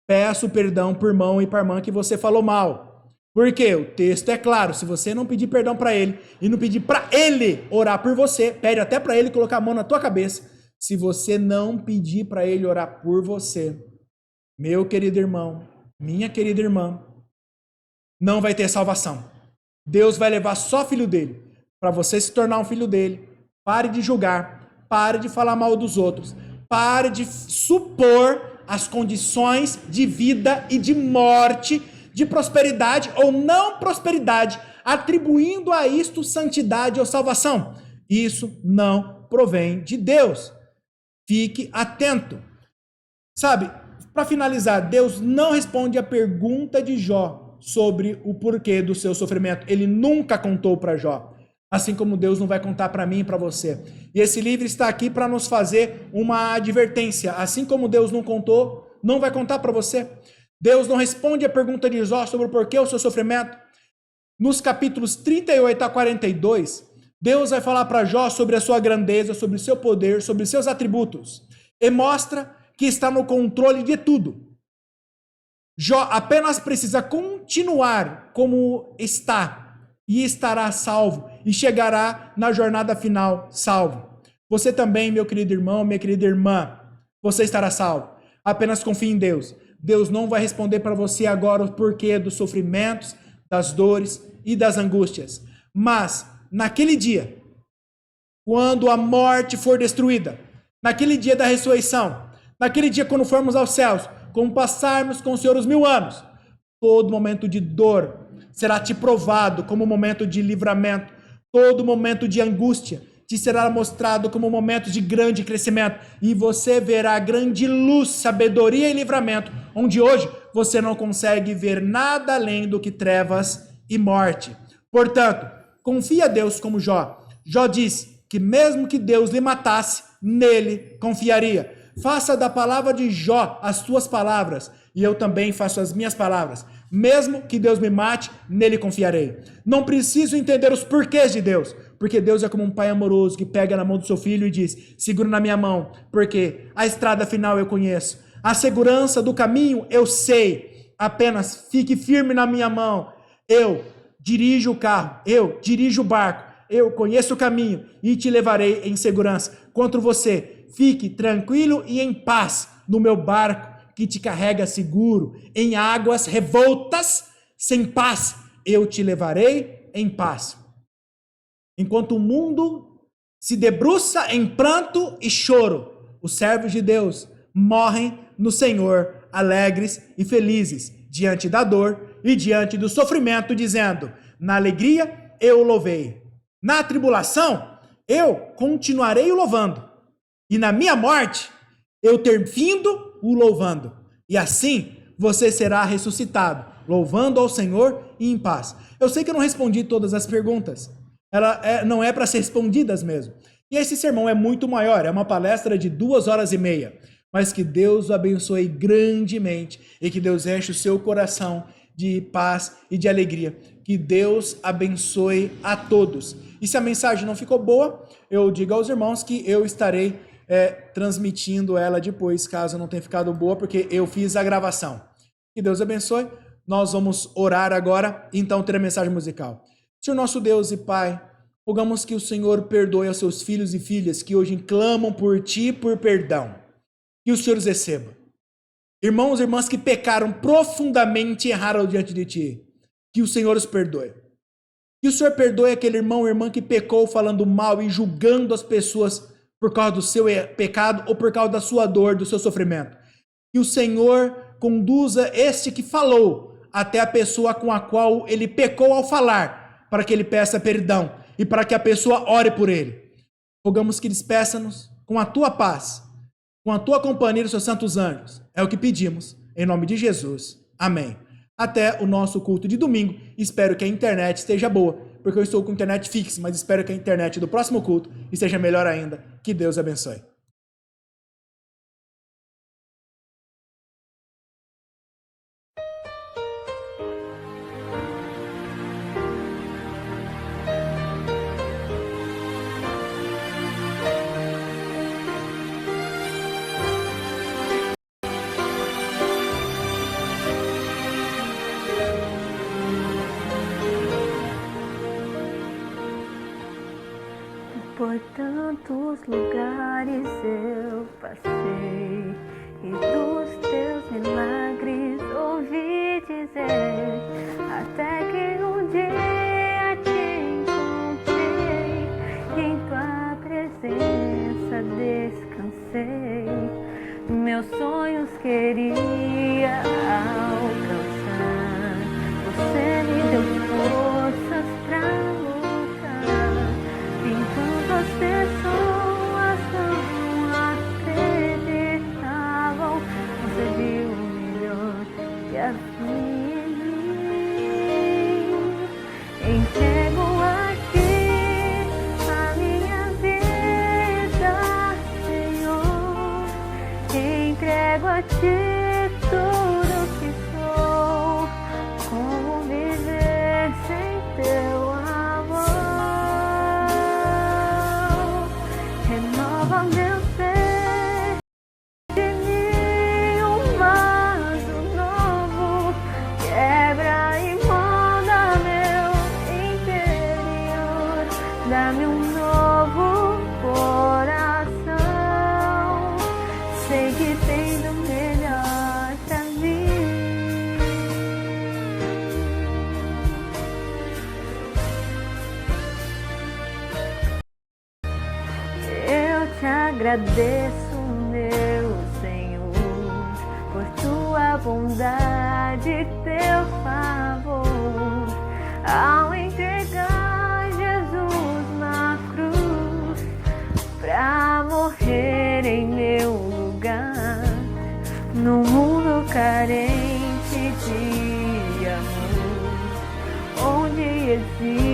peço perdão por irmão e para irmã que você falou mal. Porque o texto é claro, se você não pedir perdão para ele e não pedir para ele orar por você, pede até para ele colocar a mão na tua cabeça. Se você não pedir para ele orar por você, meu querido irmão, minha querida irmã, não vai ter salvação. Deus vai levar só filho dele. Para você se tornar um filho dele, pare de julgar, pare de falar mal dos outros, pare de supor as condições de vida e de morte, de prosperidade ou não prosperidade, atribuindo a isto santidade ou salvação. Isso não provém de Deus. Fique atento. Sabe, para finalizar, Deus não responde a pergunta de Jó sobre o porquê do seu sofrimento. Ele nunca contou para Jó. Assim como Deus não vai contar para mim e para você. E esse livro está aqui para nos fazer uma advertência. Assim como Deus não contou, não vai contar para você. Deus não responde a pergunta de Jó sobre o porquê o seu sofrimento. Nos capítulos 38 a 42, Deus vai falar para Jó sobre a sua grandeza, sobre o seu poder, sobre os seus atributos. E mostra que está no controle de tudo. Jó apenas precisa continuar como está. E estará salvo, e chegará na jornada final salvo. Você também, meu querido irmão, minha querida irmã, você estará salvo. Apenas confie em Deus. Deus não vai responder para você agora o porquê dos sofrimentos, das dores e das angústias. Mas, naquele dia, quando a morte for destruída, naquele dia da ressurreição, naquele dia quando formos aos céus, quando passarmos com o Senhor os 1000 anos, todo momento de dor será te provado como um momento de livramento, todo momento de angústia te será mostrado como um momento de grande crescimento, e você verá grande luz, sabedoria e livramento, onde hoje você não consegue ver nada além do que trevas e morte. Portanto, confia a Deus como Jó. Jó diz que mesmo que Deus lhe matasse, nele confiaria. Faça da palavra de Jó as suas palavras, e eu também faço as minhas palavras. Mesmo que Deus me mate, nele confiarei. Não preciso entender os porquês de Deus, porque Deus é como um pai amoroso que pega na mão do seu filho e diz: segura na minha mão, porque a estrada final eu conheço, a segurança do caminho eu sei, apenas fique firme na minha mão. Eu dirijo o carro, eu dirijo o barco, eu conheço o caminho e te levarei em segurança. Quanto você, fique tranquilo e em paz no meu barco que te carrega seguro. Em águas revoltas, sem paz, eu te levarei em paz. Enquanto o mundo se debruça em pranto e choro, os servos de Deus morrem no Senhor, alegres e felizes, diante da dor e diante do sofrimento, dizendo: na alegria eu o louvei, na tribulação eu continuarei o louvando, e na minha morte eu ter vindo o louvando. E assim você será ressuscitado, louvando ao Senhor e em paz. Eu sei que eu não respondi todas as perguntas. Não é para ser respondidas mesmo. E esse sermão é muito maior, é uma palestra de 2h30. Mas que Deus o abençoe grandemente e que Deus enche o seu coração de paz e de alegria. Que Deus abençoe a todos. E se a mensagem não ficou boa, eu digo aos irmãos que eu estarei transmitindo ela depois, caso não tenha ficado boa, porque eu fiz a gravação. Que Deus abençoe. Nós vamos orar agora, então ter a mensagem musical. Senhor nosso Deus e Pai, rogamos que o Senhor perdoe aos seus filhos e filhas que hoje clamam por Ti por perdão. Que o Senhor os receba. Irmãos e irmãs que pecaram profundamente e erraram diante de Ti, que o Senhor os perdoe. Que o Senhor perdoe aquele irmão ou irmã que pecou falando mal e julgando as pessoas por causa do seu pecado ou por causa da sua dor, do seu sofrimento. Que o Senhor conduza este que falou até a pessoa com a qual ele pecou ao falar, para que ele peça perdão e para que a pessoa ore por ele. Rogamos que despeça-nos com a Tua paz, com a Tua companhia dos Seus santos anjos. É o que pedimos, em nome de Jesus. Amém. Até o nosso culto de domingo. Espero que a internet esteja boa, porque eu estou com internet fixa, mas espero que a internet do próximo culto esteja melhor ainda. Que Deus abençoe. Por tantos lugares eu passei e dos Teus milagres ouvi dizer, até que um dia Te encontrei e em Tua presença descansei. Meus sonhos queria alcançar, Você me deu forças pra as pessoas não acreditavam, Você viu o melhor que havia em mim. Entrego a Ti a minha vida, Senhor. Entrego a Ti tudo que sou. Como viver sem Teu amor? Renova meu ser, de mim um vaso novo, quebra e molda meu agradeço, meu Senhor, por tua bondade e teu favor, ao entregar Jesus na cruz, pra morrer em meu lugar, no mundo carente de amor, onde existe